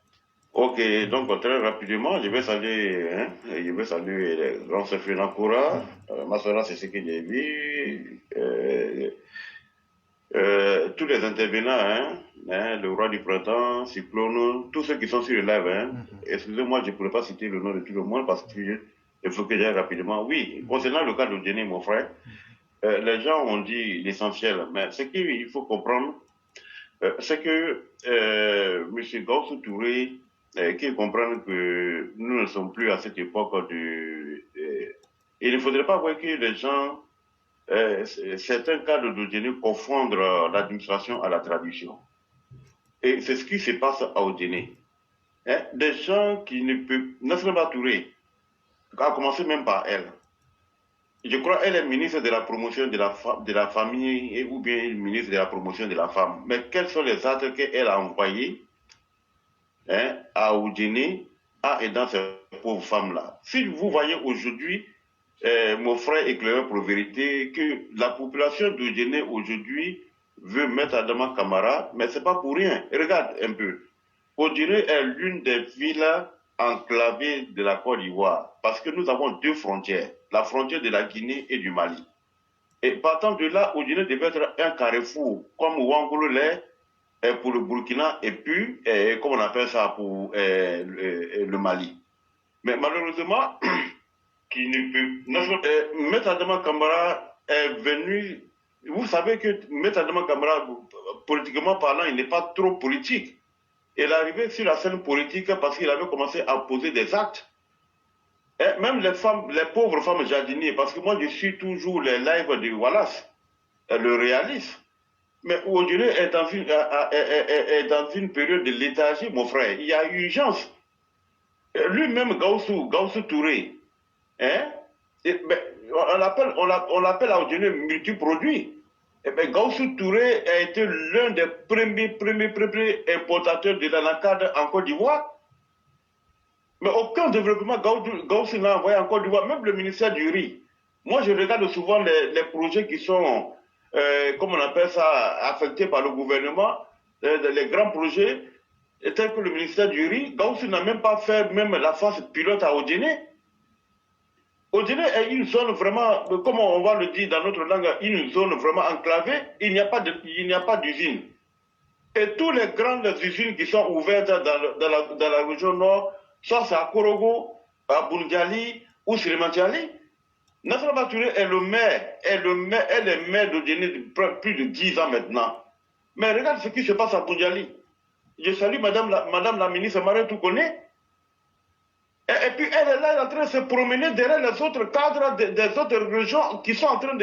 Ok, donc très rapidement, je vais saluer les grands Sophie Nakoura. Masora, c'est ce que j'ai vu. Tous les intervenants, le roi du printemps, Cyclone, tous ceux qui sont sur le live. Excusez-moi, je ne pourrais pas citer le nom de tout le monde parce qu'il faut que j'aille rapidement. Oui, concernant le cas de Denis, mon frère, les gens ont dit l'essentiel, mais ce qu'il faut comprendre, c'est que M. Gaussou Touré, qu'ils comprennent que nous ne sommes plus à cette époque de... il ne faudrait pas voir que les gens, certains cas de Dodjene confondent l'administration à la tradition. Et c'est ce qui se passe à Odjene. Des gens qui ne peuvent... Nassima Touré, à commencer même par elle. Je crois qu'elle est ministre de la promotion de la famille ou bien ministre de la promotion de la femme. Mais quels sont les actes qu'elle a envoyés à Oudjene, à aidant ces pauvres femmes-là? Si vous voyez aujourd'hui, mon frère éclaireur pour vérité, que la population d'Oudjene aujourd'hui veut mettre Adama Kamara, mais ce n'est pas pour rien. Regarde un peu. Oudjene est l'une des villes enclavées de la Côte d'Ivoire, parce que nous avons 2 frontières, la frontière de la Guinée et du Mali. Et partant de là, Oudjene devait être un carrefour, comme Ouangolo l'est pour le Burkina et puis, comme on appelle ça, pour le Mali. Mais malheureusement, qui ne peut... Maître Adama Kamara est venu. Vous savez que M. Adama Kamara, politiquement parlant, il n'est pas trop politique. Il est arrivé sur la scène politique parce qu'il avait commencé à poser des actes. Et même les femmes, les pauvres femmes jardinières, parce que moi je suis toujours les lives de Wallace, le réaliste. Mais aujourd'hui est dans une période de léthargie, mon frère. Il y a urgence. Lui-même, Gaussou Touré, hein? On l'appelle à aujourd'hui multiproduit. Et bien, Gaussou Touré a été l'un des premiers importateurs de l'anacarde en Côte d'Ivoire. Mais aucun développement Gaussou n'a envoyé en Côte d'Ivoire, même le ministère du riz. Moi, je regarde souvent les projets qui sont, comme on appelle ça, affectés par le gouvernement, les grands projets, tels que le ministère du riz. Gaussou n'a même pas fait même la phase pilote à Odéné. Odéné est une zone vraiment, comme on va le dire dans notre langue, une zone vraiment enclavée. Il n'y a pas d'usine. Et toutes les grandes usines qui sont ouvertes dans la région nord, soit c'est à Korogo, à Boundiali ou Sirimantiali. Nassar Baturé est le maire, elle est maire d'Odéné depuis plus de 10 ans maintenant. Mais regarde ce qui se passe à Boundiali. Je salue madame la ministre Marie Toukoné. Et puis elle est là, elle est en train de se promener derrière les autres cadres des autres régions qui sont en train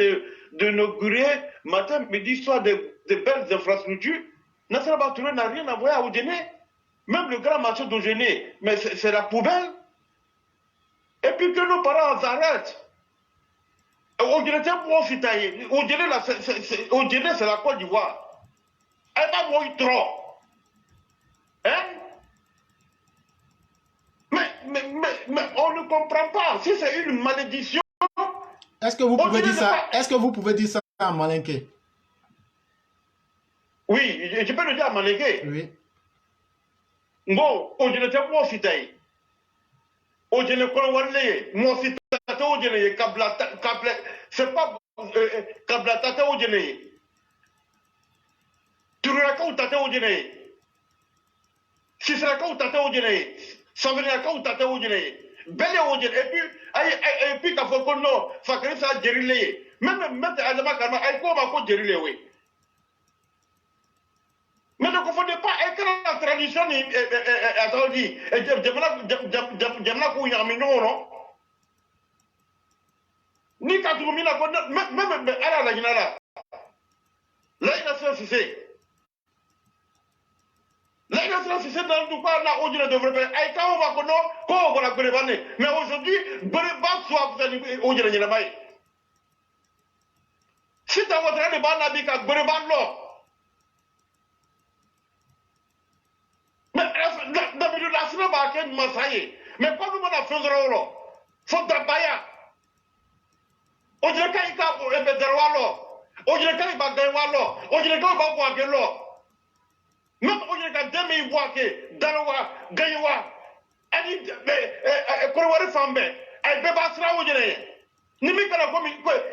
d'inaugurer matin, midi, soir de belles infrastructures. Nassar Baturé n'a rien à voir à Odéné. Même le grand marché d'Odéné, mais c'est la poubelle. Et puis que nos parents s'arrêtent. Odéné, c'est la Côte d'Ivoire. Elle va mourir trop. Hein? Mais on ne comprend pas. Si c'est une malédiction. Est-ce que vous pouvez dire ça? Est-ce que vous pouvez dire ça en malinké? Oui, je peux le dire en malinké. Oui. Bon, Odéné, c'est moi aussi taille. Odéné, moi aussi taille, c'est pas Kablatata Odéné. Turaka ou Tata Odéné. Sisraka ou Tata Odéné. Savraka ou Tata Odéné. Belle Odéné. Et puis, quand on non, Fakri ça dérilé. Même Adama Kama, elle peut encore dérilé, oui. Mais ne confondez pas, avec la tradition, attendez, Djamna Kouyamino, non? Ni Katoumina, même à la Ginala. Là, il a c'est. Là, c'est dans tout cas, là, où je ne devrais pas. Et quand on va connaître, comment on va la. Mais aujourd'hui, Béréba soit où je ne pas. Si tu as votre de Banabika, Béréba, là. Mais d'habitude, la semaine passée, Massaï. Mais quand nous avons fait un rôle, faut d'abaya. On dirait qu'il y a un peu de roi. On dirait qu'il y a un peu de roi. On dirait qu'il y a un peu de roi. Même on dirait qu'il y a un peu de roi. Dalawa, Gaïwa. Et Kourouari Fambe. Et Bébasra, on dirait. Nimikala,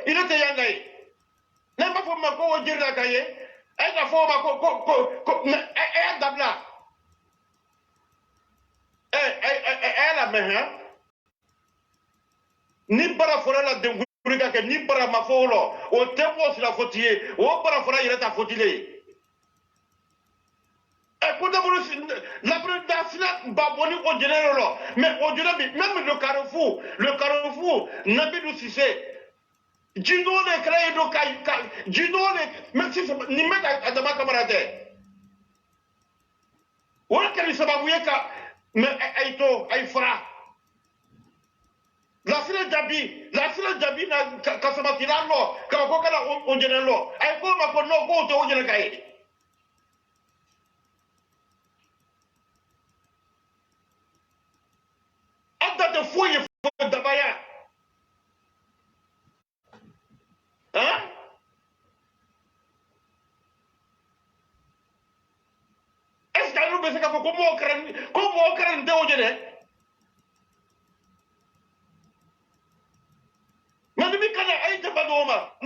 il était yangaï. N'est pas pour ma dire la cahier. Et la forme à Dabla. Elle a main. Ni para fora la dengurika ke ni para mafolo o tempo si la fotier o para fora il est à fotile. Et pour la présidence baboni au général mais au général même le carrefour Nabidou Cissé Juno ne créé do kai Juno ne même si ni met à Adama Kamara on a qu'à sababuye ka mais aito ay fera. La sila jabi na kasamatila lo ka ko kala on jene lo ay ko ma ko no ko to jene kay anda de foye fo dabaya hein est-ce que nous bese ka ko mo kran de o jene mais nimi kana ay jabadoma e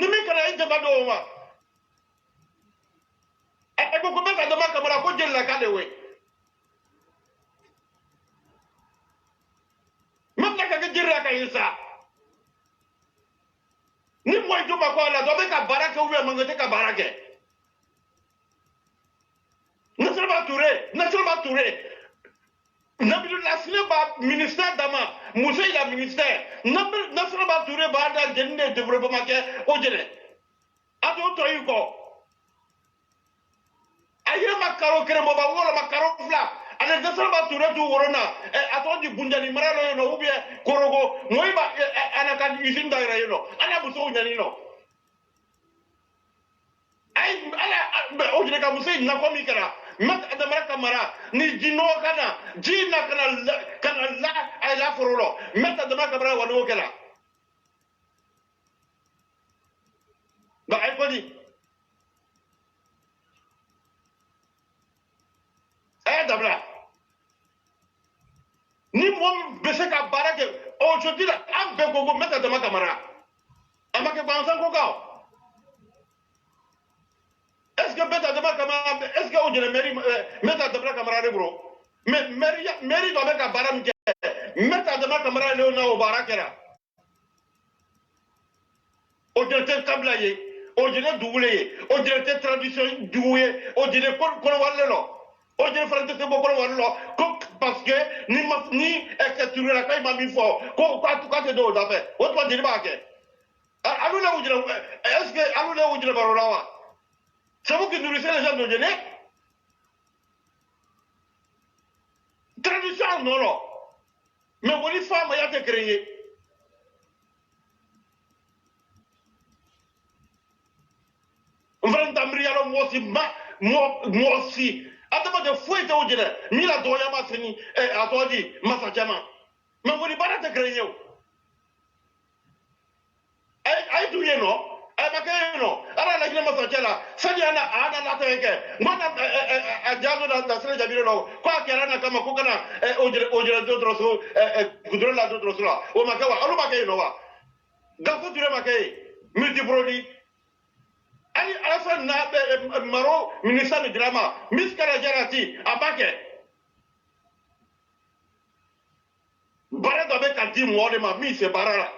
ko meta Adama Kamara ko jël la kade we même la ka jël la ka yisa Ni moi, je m'accorde, doit être à Barake ou à Mangote à Barake. National Touré, National Touré. Nabil Lassine ba ministère d'Ama, Moussa il a ministère. National Touré ba da jende développement ke ojele. Ado to yuko. Aye makaro kere mo ba wala makaro fla. Ale National Touré du worona. Ato di bunjani maralo no ubie korogo. Moiba anaka usine da rayno. Ana buso nyani no. Ay ala ojele ka Moussa na komi kara. Mat adamara kamara ni jino kana jina kana la ay la forolo mat adamara kamara wano kala ba ay kodi ay dabla ni mom bese ka barake aujourd'hui la ambe gogo mat adamara kamara amake bansan ko ka. Est-ce que Beta Dema Kamara, est-ce que vous avez mairie Meta Dema Kamara bro? Mais mairie doit mettre à Baram Meta Dema Kamara Léona au Barakera. Au directeur Tablaye, au directeur Doublé, au directeur tradition Doué, au directeur Kolwalelo, au directeur Français Bokolwalelo, parce que ni exceptué la caille m'a mis fort, quoi tout cas c'est d'autres d'affaires. Autre dire Baké. Alou là où est-ce que Alou là où je le barola? C'est vous qui nourrissez les gens de Djéné? Tradition, non, non. Mais vous les femmes, il y a été créé. Vrandamrialo, moi aussi. Attends, de fouet de Djéné. Mila Doyama, Seni, à toi dit, Massachama. Mais vous les pas été créé. Aïe, tout y non? No, ala la gina masakela sani ana la teke mana ajago na sele jabiro no kwa kerana kama kokana ojira dotro so gudro la dotro so o makawa alu makai no wa gafo dire makai multiprodi ali alafa na maro ministre de drama miskara jarati abake bara dobe kanti mo de ma mi se barara.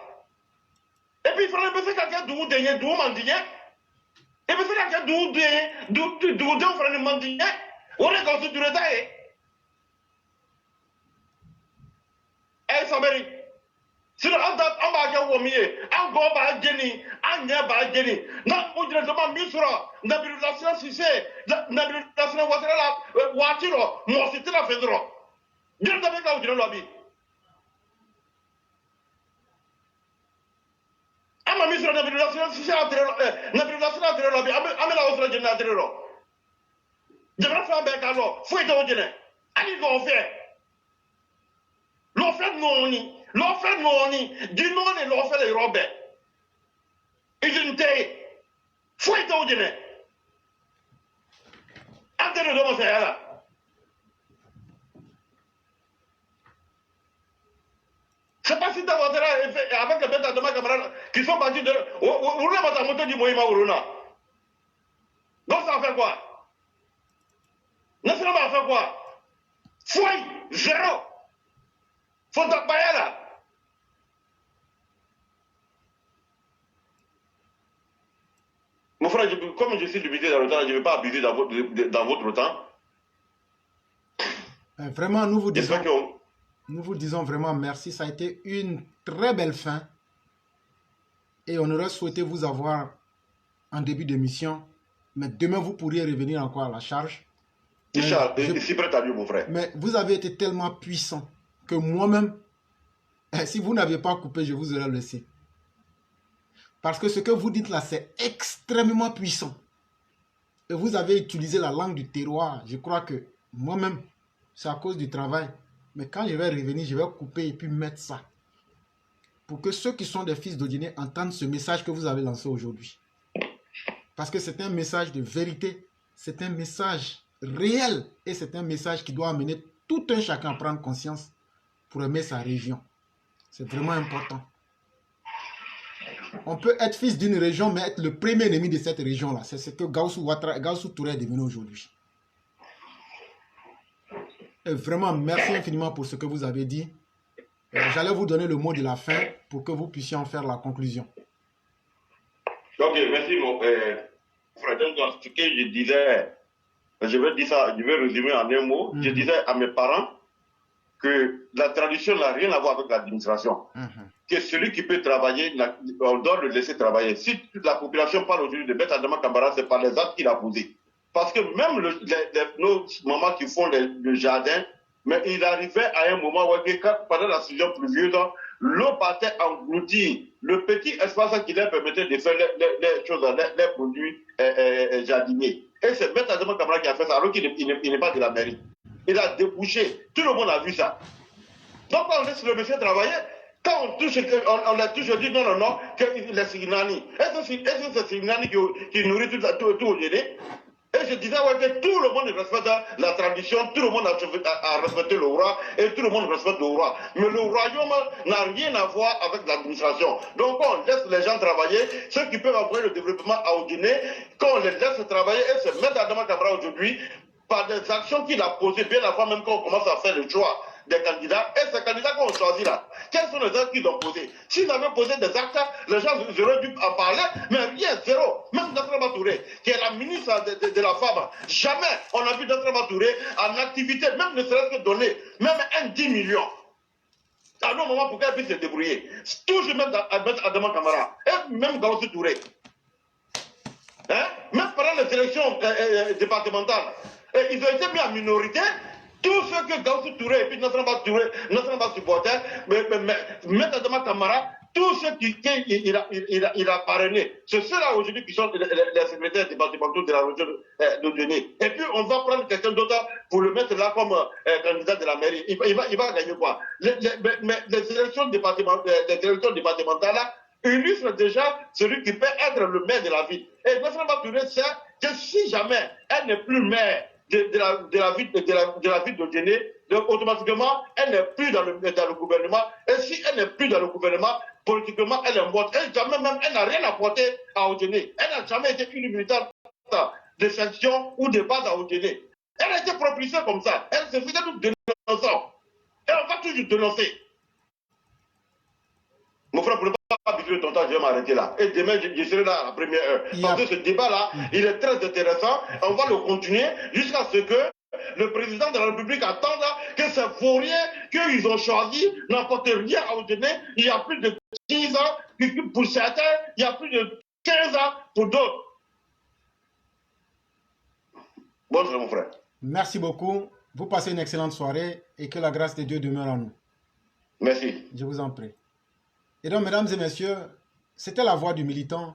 Et puis il fallait passer quelqu'un d'où dernier, d'où mandien. Et puis c'est quelqu'un d'où d'un frère mandien. On est comme ça du retard. Eh, ça mérite. Sinon, on va faire au milieu. On va faire Jenny. On va faire Jenny. Non, on dirait que ma mise sera. N'a plus de la science, si c'est. N'a plus de la science, on va faire la voiture. Moi, c'était la fédération. Je ne savais pas où je l'ai. Ama misra na bilasina sisi atrelo na bilasina atrelo bi amela osra jina atrelo jabra fa be ka lo foi to jine ani go fe lo fe noni di noni lo fe le robe ijinte foi to jine atrelo do mo se ala. Je ne sais pas si tu as avec les bêtes de ma camarade qui sont partis de. On a pas monté du Moïma Uruna. Donc ça va faire quoi? National va faire quoi? Fouille, zéro. Faut t'appayer là. Mon frère, comme je suis limité dans le temps, je ne vais pas abuser dans votre temps. Vraiment, nous vous disons vraiment merci. Ça a été une très belle fin. Et on aurait souhaité vous avoir en début d'émission. Mais demain, vous pourriez revenir encore à la charge. Je suis prêt à lui, mon frère. Mais vous avez été tellement puissant que moi-même, si vous n'aviez pas coupé, je vous aurais laissé. Parce que ce que vous dites là, c'est extrêmement puissant. Et vous avez utilisé la langue du terroir. Je crois que moi-même, c'est à cause du travail. Mais quand je vais revenir, je vais couper et puis mettre ça. Pour que ceux qui sont des fils d'Odiné entendent ce message que vous avez lancé aujourd'hui. Parce que c'est un message de vérité. C'est un message réel. Et c'est un message qui doit amener tout un chacun à prendre conscience pour aimer sa région. C'est vraiment important. On peut être fils d'une région, mais être le premier ennemi de cette région-là. C'est ce que Gaussou Touré est devenu aujourd'hui. Et vraiment, merci infiniment pour ce que vous avez dit. J'allais vous donner le mot de la fin pour que vous puissiez en faire la conclusion. Ok, merci mon frère. Donc, ce que je disais, je vais résumer en un mot. Je disais à mes parents que la tradition n'a rien à voir avec l'administration. Que celui qui peut travailler, on doit le laisser travailler. Si toute la population parle aujourd'hui de Maître Adama Kamara, c'est par les actes qu'il a posés. Parce que même nos mamans qui font le jardin, mais il arrivait à un moment où, pendant la saison pluvieuse, l'eau partait engloutir le petit espace qui leur permettait de faire les choses, les produits jardiniers. Et c'est Maître Adama Kamara qui a fait ça, alors qu'il n'est pas de la mairie. Il a débouché. Tout le monde a vu ça. Donc, quand on laisse le monsieur travailler, quand on touche, on a toujours dit non, que les Signani. Est-ce que c'est Signani qui nourrit tout au dîner? Et je disais que tout le monde respecte la tradition, tout le monde a respecté le roi et tout le monde respecte le roi. Mais le royaume n'a rien à voir avec l'administration. Donc on laisse les gens travailler, ceux qui peuvent envoyer le développement à Guinée, quand on les laisse travailler, et se mettre à Adama Kamara aujourd'hui, par des actions qu'il a posées bien avant même quand on commence à faire le choix des candidats, et ces candidats qu'on choisit là, quels sont les actes qu'ils ont posés? S'ils avaient posé des actes, les gens auraient dû en parler, mais rien, zéro. Même Nassama Touré, qui est la ministre de la femme, jamais on a vu Nassama Touré en activité, même ne serait-ce que donner, même 10 millions. À nos moments, pour qu'elle puisse se débrouiller. Toujours même Adama Kamara, et même Gaussou Touré. Hein? Même pendant les élections départementales, ils ont été mis en minorité. Tout ce que Gaussou Touré et puis Nassama supportait, Maître Adama Kamara, tout ce qu'il a parrainé, c'est ceux-là aujourd'hui qui sont les secrétaires départementaux de la région de Denis. Et puis on va prendre quelqu'un d'autre pour le mettre là comme candidat de la mairie. Il va gagner quoi? Les élections départementales là, illustre déjà celui qui peut être le maire de la ville. Et Nassama Touré sait que si jamais elle n'est plus maire de la ville de Guinée, donc automatiquement, elle n'est plus dans le gouvernement. Et si elle n'est plus dans le gouvernement, politiquement, elle est morte. Elle n'a rien apporté à Guinée. Elle n'a jamais été une militante de section ou de base à Guinée. Elle a été propulsée comme ça. Elle se faisait tout dénonçant. Et on va toujours dénoncer. Mon frère, pour ne pas abuser ton temps, je vais m'arrêter là. Et demain, je serai là à la première heure. Parce que ce débat-là, il est très intéressant. On va le continuer jusqu'à ce que le président de la République attende que ces vauriens qu'ils ont choisis n'apportent rien à Guinée. Il y a plus de 10 ans, pour certains, il y a plus de 15 ans pour d'autres. Bonjour mon frère. Merci beaucoup. Vous passez une excellente soirée et que la grâce de Dieu demeure en nous. Merci. Je vous en prie. Et donc, mesdames et messieurs, c'était la voix du militant.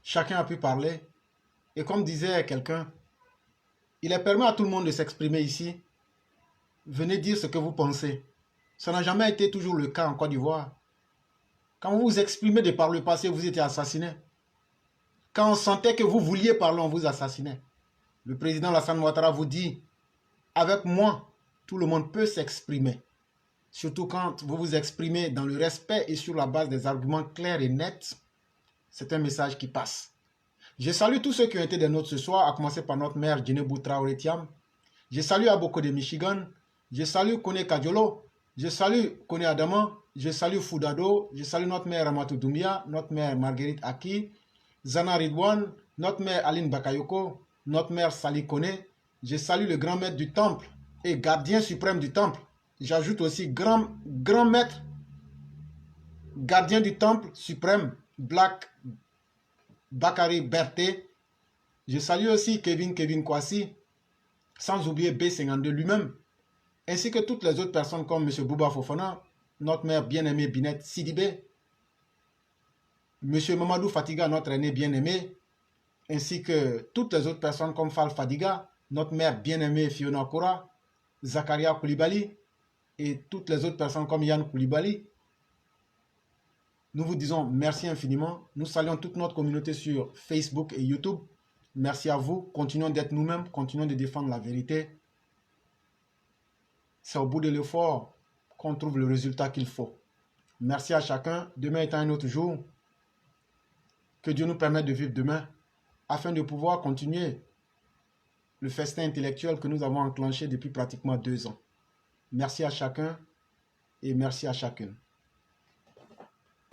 Chacun a pu parler. Et comme disait quelqu'un, il est permis à tout le monde de s'exprimer ici. Venez dire ce que vous pensez. Ça n'a jamais été toujours le cas en Côte d'Ivoire. Quand vous vous exprimez de par le passé, vous étiez assassiné. Quand on sentait que vous vouliez parler, on vous assassinait. Le président Alassane Ouattara vous dit, avec moi, tout le monde peut s'exprimer. Surtout quand vous vous exprimez dans le respect et sur la base des arguments clairs et nets, c'est un message qui passe. Je salue tous ceux qui ont été des nôtres ce soir, à commencer par notre mère Djinebou Traoré Thiam. Je salue Aboko de Michigan. Je salue Kone Kadiolo. Je salue Kone Adama. Je salue Foudado. Je salue notre mère Ramatou Doumbia, notre mère Marguerite Aki, Zana Ridwan, notre mère Aline Bakayoko, notre mère Sali Kone. Je salue le grand maître du temple et gardien suprême du temple. J'ajoute aussi grand maître, gardien du temple suprême, Black Bakary Berté. Je salue aussi Kevin Kwasi, sans oublier B52 lui-même, ainsi que toutes les autres personnes comme M. Bouba Fofana, notre mère bien-aimée Binette Sidibé, M. Mamadou Fatiga, notre aîné bien-aimé, ainsi que toutes les autres personnes comme Fall Fadiga, notre mère bien-aimée Fiona Koura, Zakaria Koulibaly, et toutes les autres personnes comme Yann Koulibaly. Nous vous disons merci infiniment. Nous saluons toute notre communauté sur Facebook et YouTube. Merci à vous. Continuons d'être nous-mêmes. Continuons de défendre la vérité. C'est au bout de l'effort qu'on trouve le résultat qu'il faut. Merci à chacun. Demain étant un autre jour. Que Dieu nous permette de vivre demain afin de pouvoir continuer le festin intellectuel que nous avons enclenché depuis pratiquement 2 ans. Merci à chacun et merci à chacune.